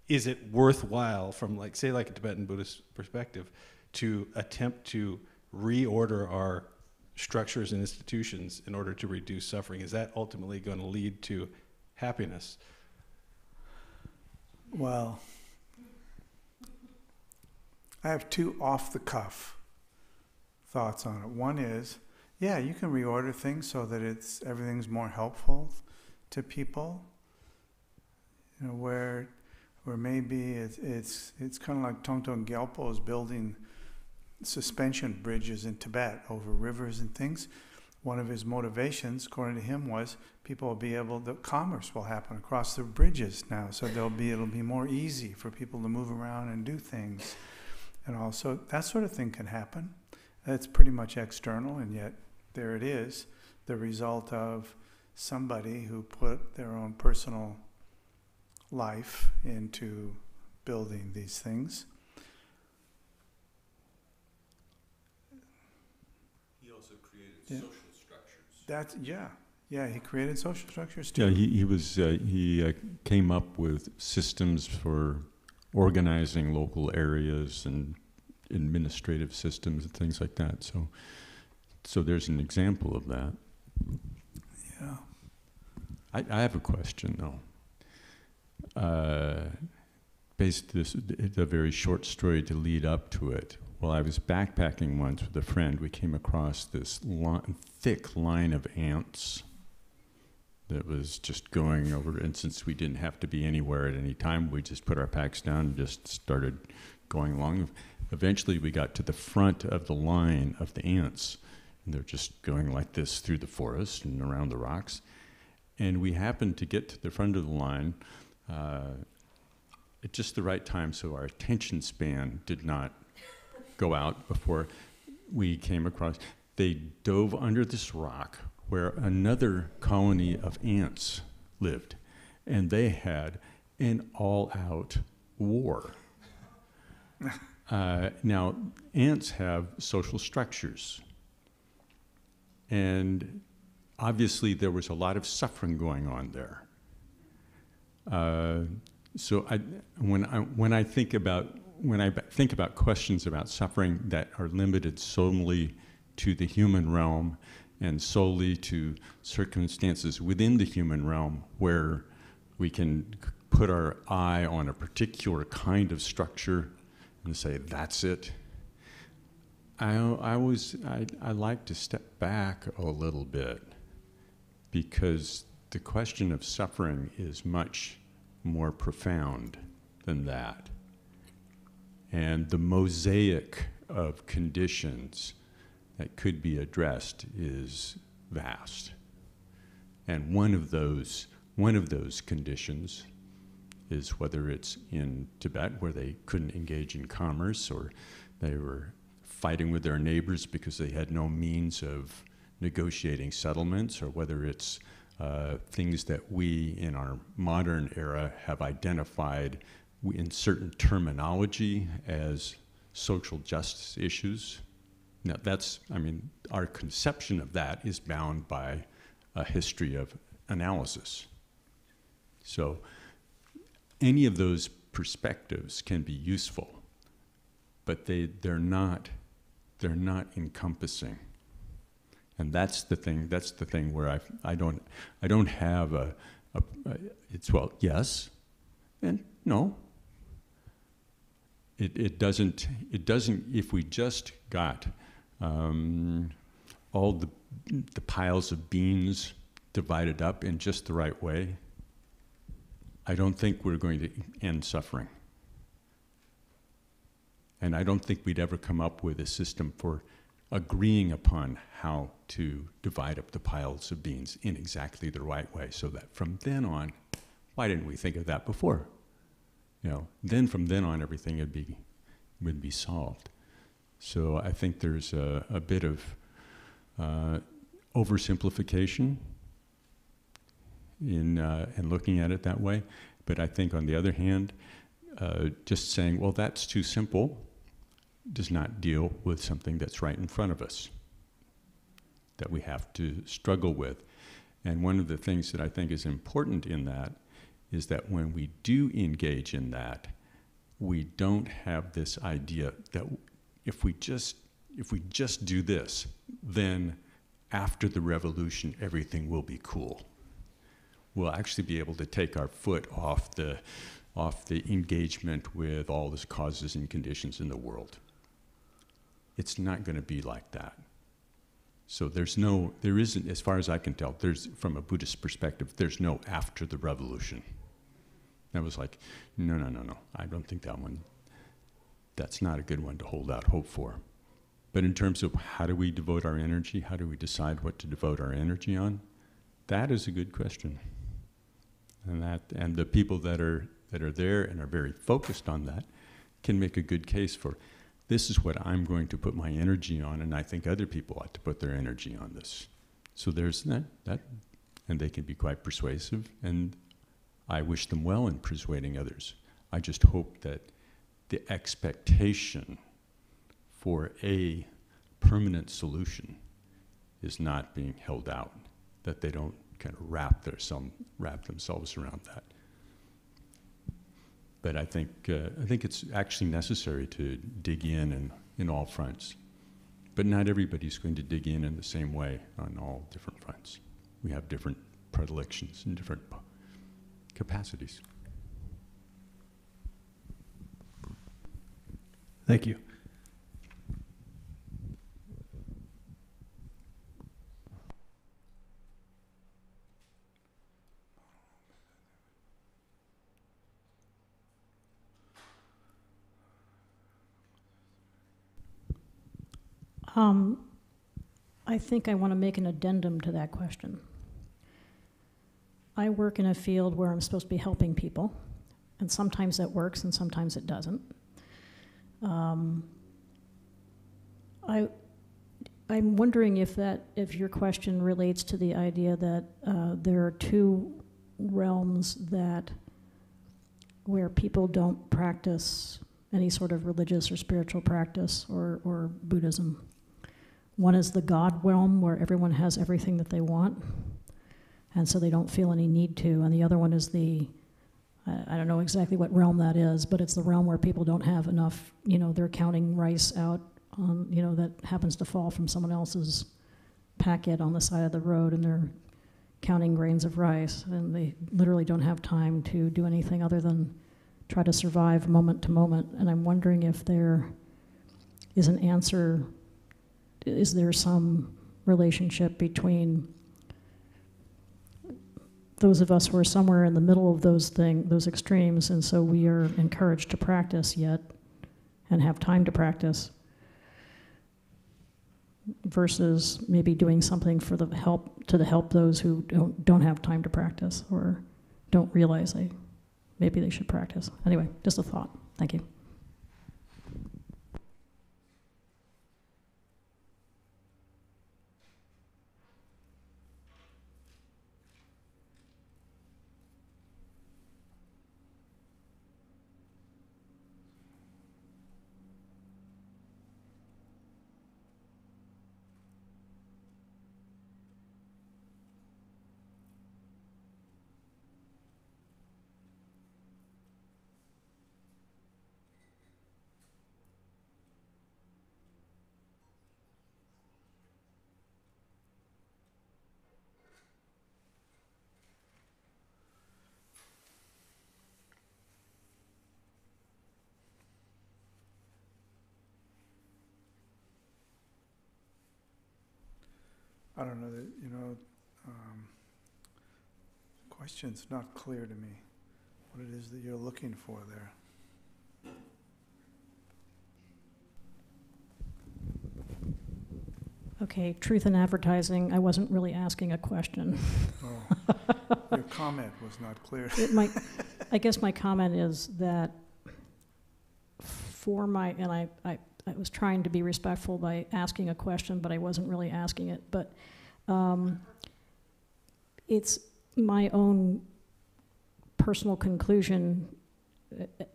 is it worthwhile from like say like a Tibetan Buddhist perspective to attempt to reorder our structures and institutions in order to reduce suffering? Is that ultimately going to lead to happiness? Well, I have two off-the-cuff thoughts on it. One is, yeah, you can reorder things so that everything's more helpful to people. You know, where maybe it's kind of like Tongtong Gyalpo is building suspension bridges in Tibet over rivers and things. One of his motivations, according to him, was people will be able, the commerce will happen across the bridges now, so it'll be more easy for people to move around and do things. And also, that sort of thing can happen. It's pretty much external, and yet there it is, the result of somebody who put their own personal life into building these things. He also created social structures. That's, yeah, he created social structures too. Yeah, he came up with systems for organizing local areas and administrative systems and things like that. So there's an example of that. Yeah. I have a question though. Based a very short story to lead up to it. While I was backpacking once with a friend, we came across this thick line of ants that was just going over, and since we didn't have to be anywhere at any time, we just put our packs down and just started going along. Eventually we got to the front of the line of the ants, and they're just going like this through the forest and around the rocks. And we happened to get to the front of the line at just the right time, so our attention span did not go out before we came across. They dove under this rock where another colony of ants lived, and they had an all-out war. Now, ants have social structures, and obviously there was a lot of suffering going on there. So when I think about questions about suffering that are limited solely to the human realm and solely to circumstances within the human realm where we can put our eye on a particular kind of structure and say, that's it. I like to step back a little bit, because the question of suffering is much more profound than that. And the mosaic of conditions that could be addressed is vast. And one of those conditions is whether it's in Tibet, where they couldn't engage in commerce, or they were fighting with their neighbors because they had no means of negotiating settlements, or whether it's things that we in our modern era have identified in certain terminology as social justice issues. Now our conception of that is bound by a history of analysis. So any of those perspectives can be useful, but they're not encompassing. And that's the thing where I don't have it's, well, yes and no. It doesn't, if we just got all the piles of beans divided up in just the right way, I don't think we're going to end suffering. And I don't think we'd ever come up with a system for agreeing upon how to divide up the piles of beans in exactly the right way, so that from then on, why didn't we think of that before? Then from then on, everything would be solved. So I think there's a bit of oversimplification in looking at it that way. But I think on the other hand, just saying, well, that's too simple, does not deal with something that's right in front of us that we have to struggle with. And one of the things that I think is important in that is that when we do engage in that, we don't have this idea if we just do this, then after the revolution, everything will be cool. We'll actually be able to take our foot off the engagement with all the causes and conditions in the world. It's not going to be like that. So there isn't, as far as I can tell, from a Buddhist perspective, there's no after the revolution. I was like, no, I don't think that's not a good one to hold out hope for. But in terms of how do we devote our energy, how do we decide what to devote our energy on, that is a good question. And the people that are there and are very focused on that can make a good case for, this is what I'm going to put my energy on, and I think other people ought to put their energy on this. So there's that, and they can be quite persuasive, and I wish them well in persuading others. I just hope that the expectation for a permanent solution is not being held out, that they don't kind of wrap themselves around that. But I think it's actually necessary to dig in all fronts. But not everybody's going to dig in the same way on all different fronts. We have different predilections and different capacities. Thank you. I think I want to make an addendum to that question. I work in a field where I'm supposed to be helping people, and sometimes that works and sometimes it doesn't. I'm wondering if your question relates to the idea that there are two realms where people don't practice any sort of religious or spiritual practice or Buddhism. One is the God realm, where everyone has everything that they want, and so they don't feel any need to. And the other one is I don't know exactly what realm that is, but it's the realm where people don't have enough, they're counting rice out on, that happens to fall from someone else's packet on the side of the road, and they're counting grains of rice, and they literally don't have time to do anything other than try to survive moment to moment. And I'm wondering if there is an answer. Is there some relationship between those of us who are somewhere in the middle of those extremes, and so we are encouraged to practice yet and have time to practice, versus maybe doing something for to help those who don't have time to practice or don't realize maybe they should practice. Anyway, just a thought. Thank you. I don't know, question's not clear to me, what it is that you're looking for there. Okay, truth in advertising, I wasn't really asking a question. Oh, your comment was not clear. I guess my comment is that I was trying to be respectful by asking a question, but I wasn't really asking it. But it's my own personal conclusion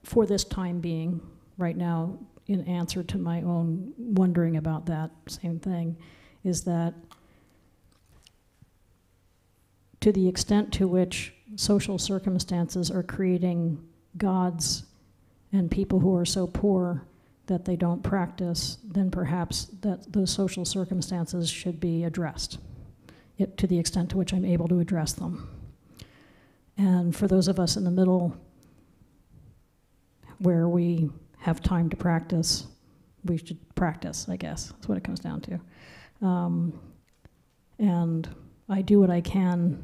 for this time being, right now, in answer to my own wondering about that same thing, is that to the extent to which social circumstances are creating gods and people who are so poor that they don't practice, then perhaps that those social circumstances should be addressed to the extent to which I'm able to address them. And for those of us in the middle where we have time to practice, we should practice, I guess. That's what it comes down to. And I do what I can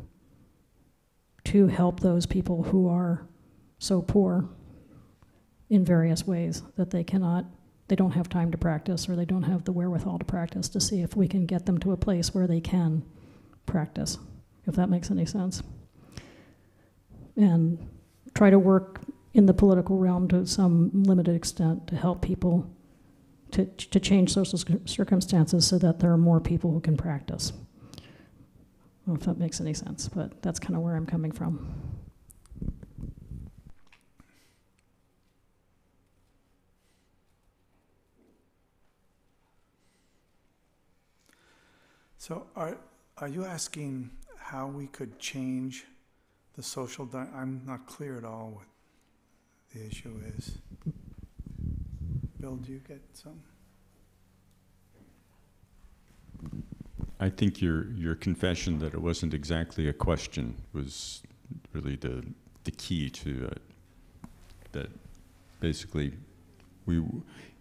to help those people who are so poor in various ways that they don't have time to practice, or they don't have the wherewithal to practice, to see if we can get them to a place where they can practice, if that makes any sense. And try to work in the political realm to some limited extent to help people to change social circumstances so that there are more people who can practice. I don't know if that makes any sense, but that's kind of where I'm coming from. So are you asking how we could change the social I'm not clear at all what the issue is. Bill, do you get some? I think your confession that it wasn't exactly a question was really the key to it. That basically,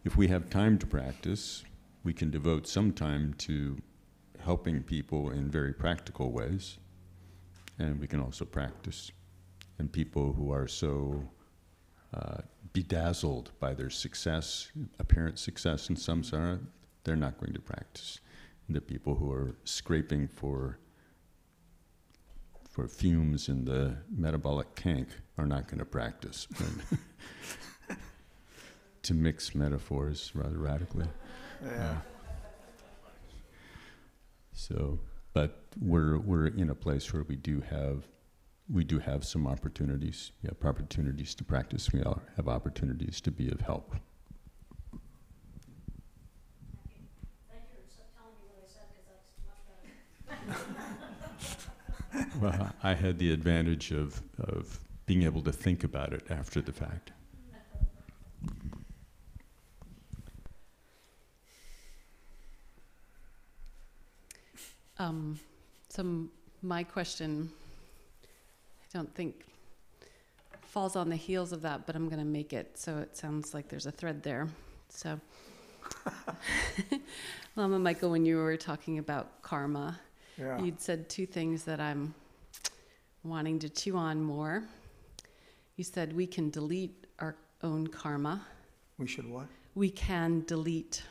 if we have time to practice, we can devote some time to helping people in very practical ways, and we can also practice. And people who are so bedazzled by their success, apparent success in samsara, they're not going to practice. The people who are scraping for fumes in the metabolic tank are not going to practice. To mix metaphors rather radically. Yeah. So, but we're in a place where we do have some opportunities. We have opportunities to practice. We all have opportunities to be of help. Thank you for telling me what I said, because that's much better. Well, I had the advantage of being able to think about it after the fact. So my question, I don't think falls on the heels of that, but I'm going to make it so it sounds like there's a thread there. So, Lama Michael, when you were talking about karma, Yeah. you'd said two things that I'm wanting to chew on more. You said we can delete our own karma. We should what? We can delete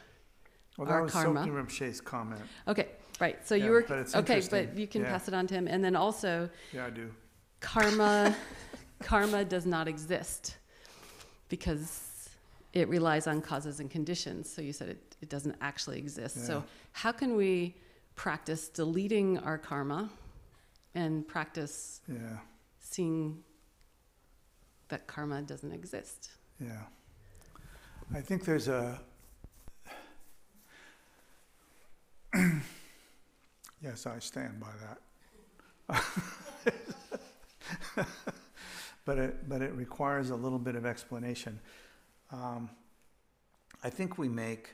Well, our that was karma. Sophie Rinpoche's comment. Okay, right. So Yeah, you were but it's okay, interesting. but you can Yeah. pass it on to him. And then also, Yeah, I do. karma does not exist because it relies on causes and conditions. So you said it doesn't actually exist. Yeah. So how can we practice deleting our karma and practice Yeah, seeing that karma doesn't exist? yeah. I think there's a... Yes, I stand by that. But it requires a little bit of explanation. I think we make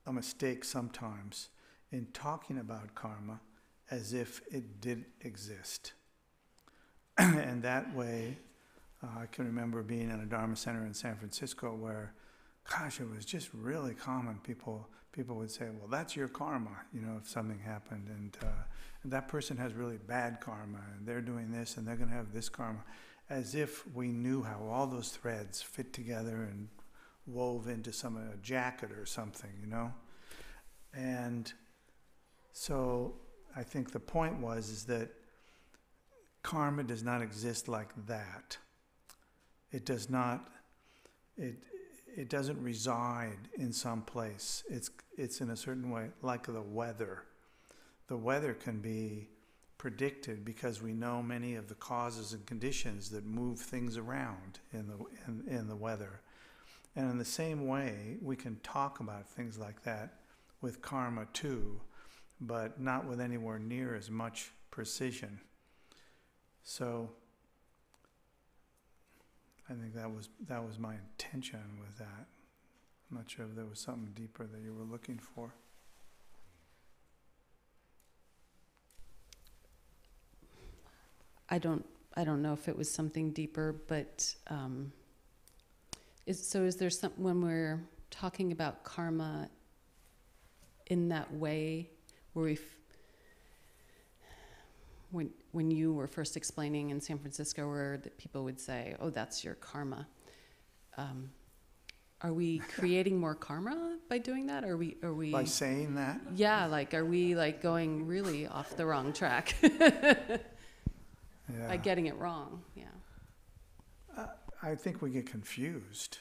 a mistake sometimes in talking about karma as if it did exist. And that way, I can remember being in a Dharma center in San Francisco where, gosh, it was just really common. People would say, well, that's your karma, if something happened. And that person has really bad karma, and they're doing this, and they're going to have this karma. As if we knew how all those threads fit together and wove into a jacket or something, And so I think the point is that karma does not exist like that. It does not, it doesn't reside in some place. It's in a certain way like the weather. The weather can be predicted because we know many of the causes and conditions that move things around in the weather. And in the same way, we can talk about things like that with karma too, but not with anywhere near as much precision. So I think that was my intention with that. I'm not sure if there was something deeper that you were looking for. I don't know if it was something deeper, but is there some, when we're talking about karma in that way, where when you were first explaining in San Francisco, where that people would say, "Oh, that's your karma." Are we creating more karma by doing that? Are we By saying that? Yeah, like, are we like going really off the wrong track Yeah. by getting it wrong? Yeah. I think we get confused.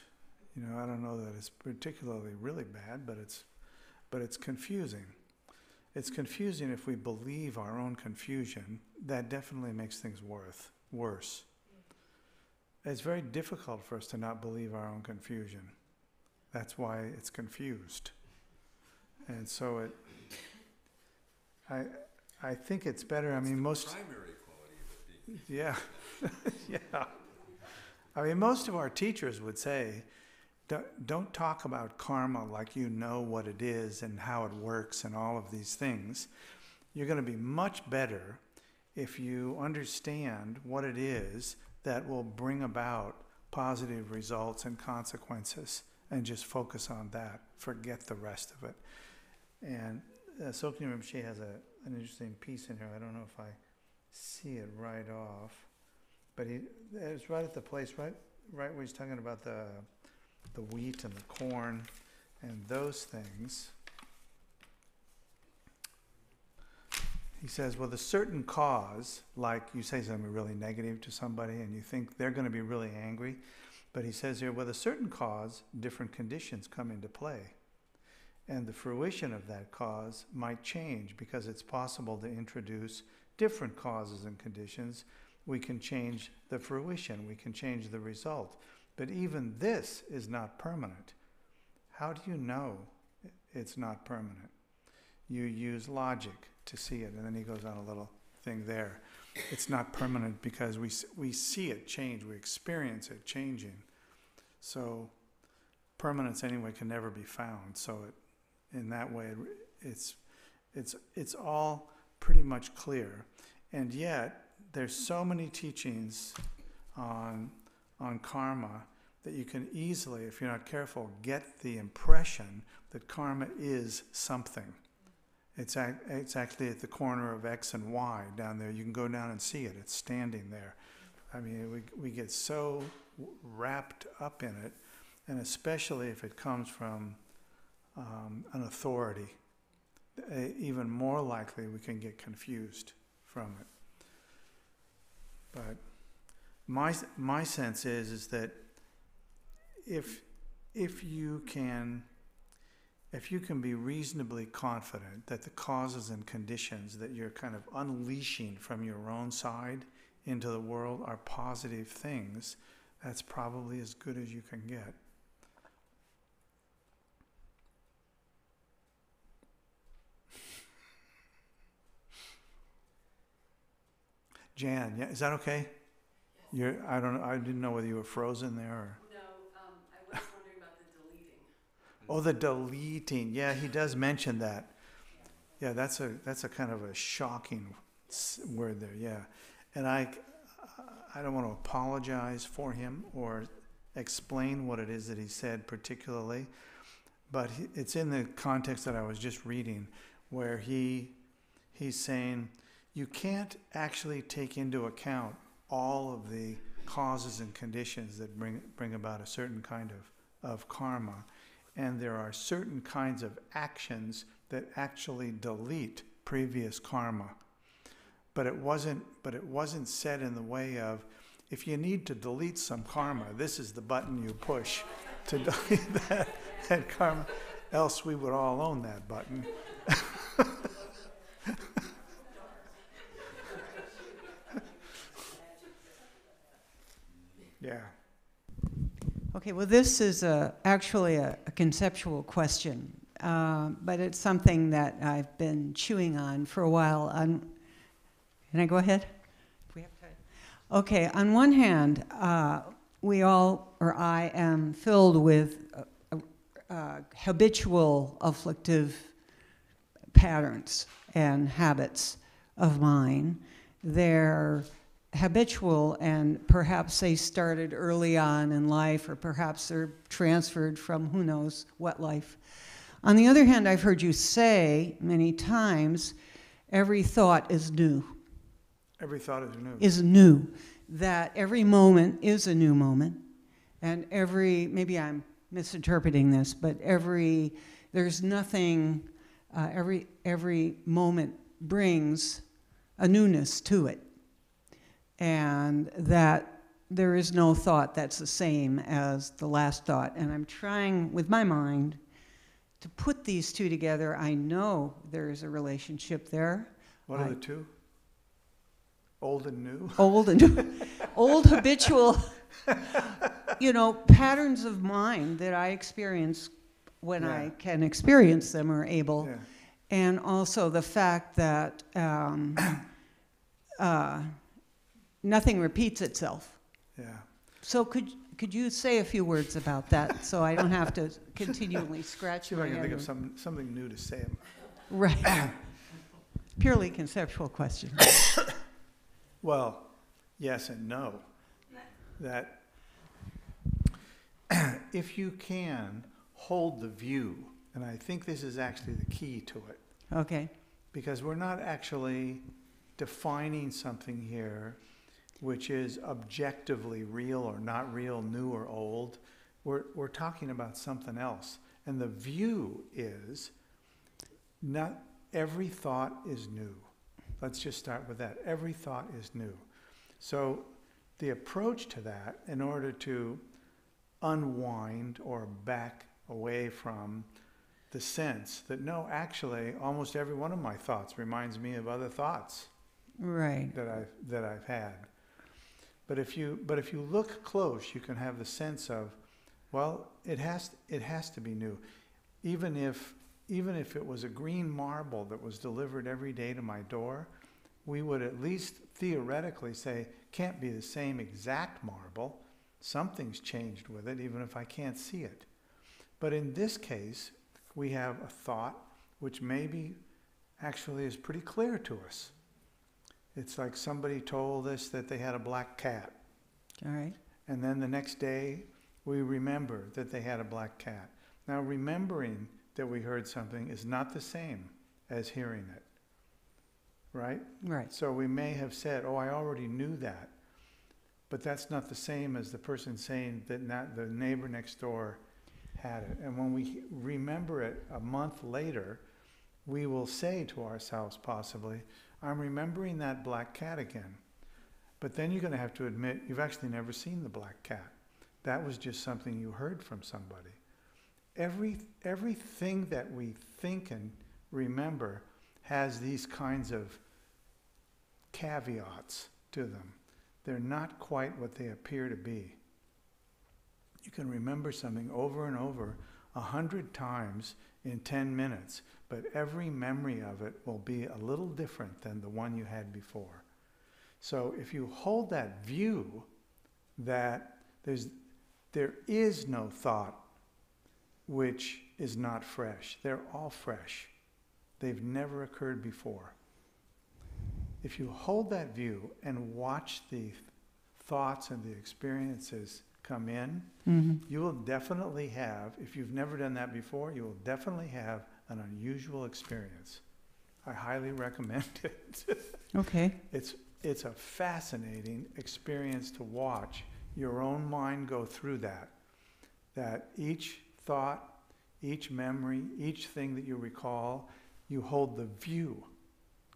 You know, I don't know that it's particularly really bad, but it's confusing. It's confusing if we believe our own confusion. That definitely makes things worse. It's very difficult for us to not believe our own confusion. That's why it's confused. And so I think it's better. I mean, most primary quality of it being. yeah, yeah. I mean, most of our teachers would say, don't talk about karma like you know what it is and how it works and all of these things. You're going to be much better if you understand what it is that will bring about positive results and consequences, and just focus on that. Forget the rest of it. And Sokni Rinpoche has an interesting piece in here. I don't know if I see it right off, but it's right at the place, right where he's talking about the wheat and the corn and those things. He says, with a certain cause, like you say something really negative to somebody and you think they're going to be really angry, but he says here, with a certain cause, different conditions come into play. And the fruition of that cause might change because it's possible to introduce different causes and conditions. We can change the fruition, we can change the result. But even this is not permanent. How do you know it's not permanent? You use logic to see it. And then he goes on a little thing there. It's not permanent because we see it change, we experience it changing. So permanence anyway can never be found. So in that way, it's all pretty much clear. And yet there's so many teachings on karma that you can easily, if you're not careful, get the impression that karma is something. It's actually at the corner of X and Y down there. You can go down and see it. It's standing there. I mean, we get so wrapped up in it, and especially if it comes from an authority, even more likely we can get confused from it. But my sense is that if you can be reasonably confident that the causes and conditions that you're kind of unleashing from your own side into the world are positive things, that's probably as good as you can get. Jan, yeah, is that okay? I don't know. I didn't know whether you were frozen there or. No, I was wondering about the deleting. Oh, the deleting. Yeah, he does mention that. Yeah, that's a kind of a shocking word there. Yeah, and I don't want to apologize for him or explain what it is that he said particularly, but it's in the context that I was just reading, where he's saying you can't actually take into account all of the causes and conditions that bring about a certain kind of karma. And there are certain kinds of actions that actually delete previous karma. But it wasn't said in the way of, if you need to delete some karma, this is the button you push to delete that karma. Else we would all own that button. Yeah. Okay, well, this is actually a conceptual question, but it's something that I've been chewing on for a while. Can I go ahead? If we have time. Okay, on one hand, I am filled with habitual afflictive patterns and habits of mine. They're habitual, and perhaps they started early on in life, or perhaps they're transferred from who knows what life. On the other hand, I've heard you say many times, every thought is new. Every thought is new. Is new. That every moment is a new moment, and maybe I'm misinterpreting this, but there's nothing, every moment brings a newness to it. And that there is no thought that's the same as the last thought. And I'm trying, with my mind, to put these two together. I know there's a relationship there. What are the two? Old and new? Old and new. Old habitual, patterns of mind that I experience when I can experience them or able. Yeah. And also the fact that nothing repeats itself. Yeah. So could you say a few words about that so I don't have to continually scratch See if my I can head? think of something new to say. Right. Purely conceptual question. Well, yes and no. That if you can hold the view, and I think this is actually the key to it, Okay. because we're not actually defining something here which is objectively real or not real, new or old. We're talking about something else. And the view is not every thought is new. Let's just start with that. Every thought is new. So the approach to that, in order to unwind or back away from the sense that no, actually, almost every one of my thoughts reminds me of other thoughts Right. that I've had. But if you look close, you can have the sense of, well, it has to be new, even if it was a green marble that was delivered every day to my door, we would at least theoretically say, can't be the same exact marble. Something's changed with it, even if I can't see it. But in this case, we have a thought which maybe actually is pretty clear to us. It's like somebody told us that they had a black cat. All right. And then the next day, we remember that they had a black cat. Now, remembering that we heard something is not the same as hearing it, right? Right. So we may have said, oh, I already knew that. But that's not the same as the person saying that the neighbor next door had it. And when we remember it a month later, we will say to ourselves possibly, I'm remembering that black cat again. But then you're going to have to admit you've actually never seen the black cat. That was just something you heard from somebody. Everything that we think and remember has these kinds of caveats to them. They're not quite what they appear to be. You can remember something over and over 100 times in 10 minutes, but every memory of it will be a little different than the one you had before. So if you hold that view that there is no thought which is not fresh. They're all fresh. They've never occurred before. If you hold that view and watch the thoughts and the experiences come in, you will definitely have, if you've never done that before, you will definitely have an unusual experience. I highly recommend it. Okay. It's a fascinating experience to watch your own mind go through that each thought, each memory, each thing that you recall, you hold the view,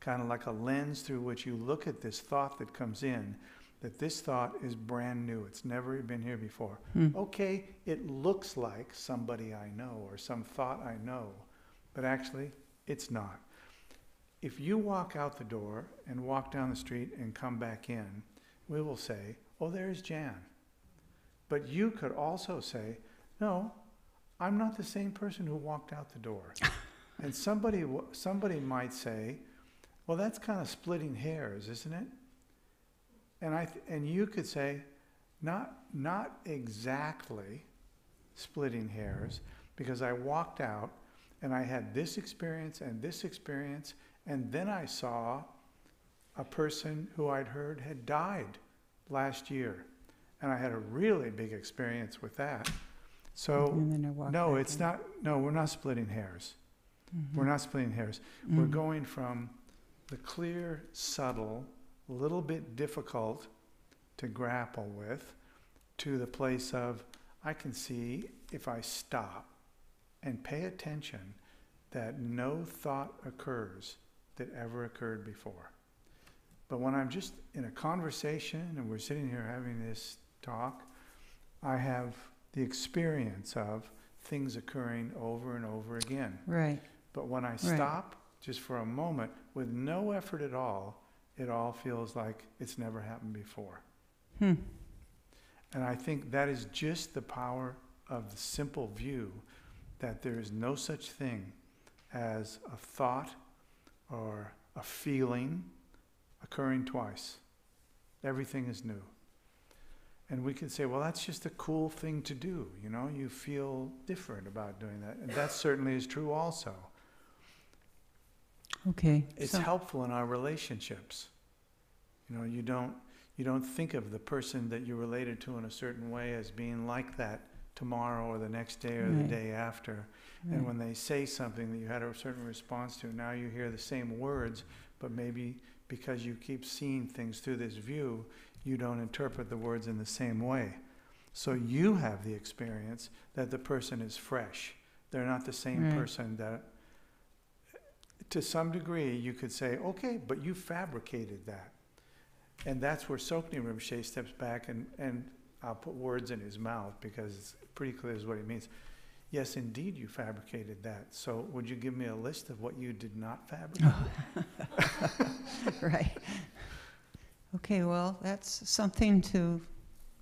kind of like a lens through which you look at this thought that comes in, that this thought is brand new. It's never been here before. Okay, it looks like somebody I know or some thought I know, but actually it's not. If you walk out the door and walk down the street and come back in, we will say, oh, there's Jan. But you could also say, no, I'm not the same person who walked out the door. And somebody might say, well, that's kind of splitting hairs, isn't it? And you could say, not exactly splitting hairs, because I walked out and I had this experience, and then I saw a person who I'd heard had died last year. And I had a really big experience with that. So, And then I walked no, back it's in. not, no, we're not splitting hairs. Mhm. We're not splitting hairs. We're Mhm. going from the clear, subtle, a little bit difficult to grapple with, to the place of, I can see if I stop and pay attention that no thought occurs that ever occurred before. But when I'm just in a conversation and we're sitting here having this talk, I have the experience of things occurring over and over again. Right. But when I stop, just for a moment, with no effort at all, it all feels like it's never happened before. Hmm. And I think that is just the power of the simple view that there is no such thing as a thought or a feeling occurring twice. Everything is new. And we can say, well, that's just a cool thing to do. You know, you feel different about doing that. And that certainly is true also. Okay. It's so- helpful in our relationships. You know, you don't think of the person that you're related to in a certain way as being like that tomorrow or the next day or the Right. day after. right. And when they say something that you had a certain response to, now you hear the same words, but maybe because you keep seeing things through this view, you don't interpret the words in the same way. So you have the experience that the person is fresh. They're not the same Right. person that, to some degree, you could say, okay, but you fabricated that. And that's where Sokni Rinpoche steps back, and I'll put words in his mouth because it's pretty clear is what he means. Yes, indeed, you fabricated that. So would you give me a list of what you did not fabricate? Right. Okay, well, that's something to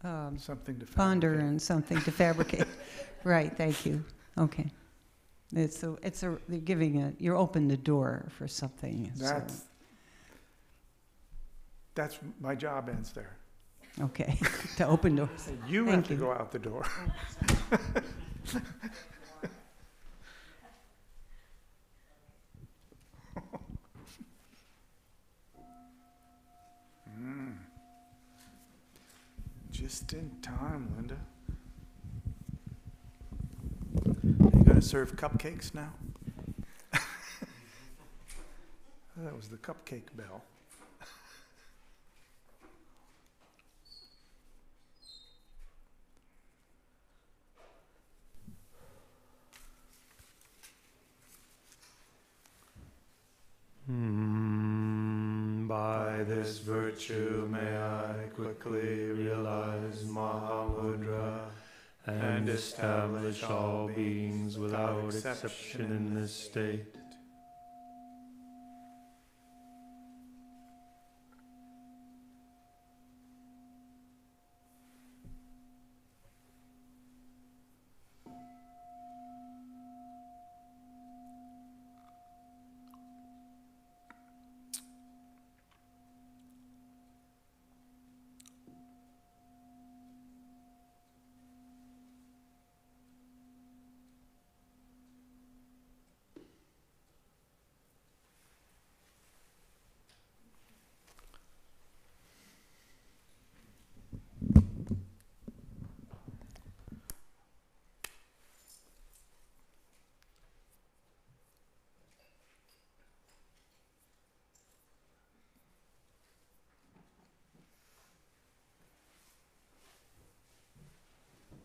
Something to ponder fabricate. and something to fabricate. Right, thank you. Okay. They're giving you're open the door for something. so- That's my job ends there. Okay, to open doors. You Thank have to you. go out the door. Mm. Just in time, Linda. Are you going to serve cupcakes now? That was the cupcake bell. By this virtue may I quickly realize Mahamudra and establish all beings without exception in this state.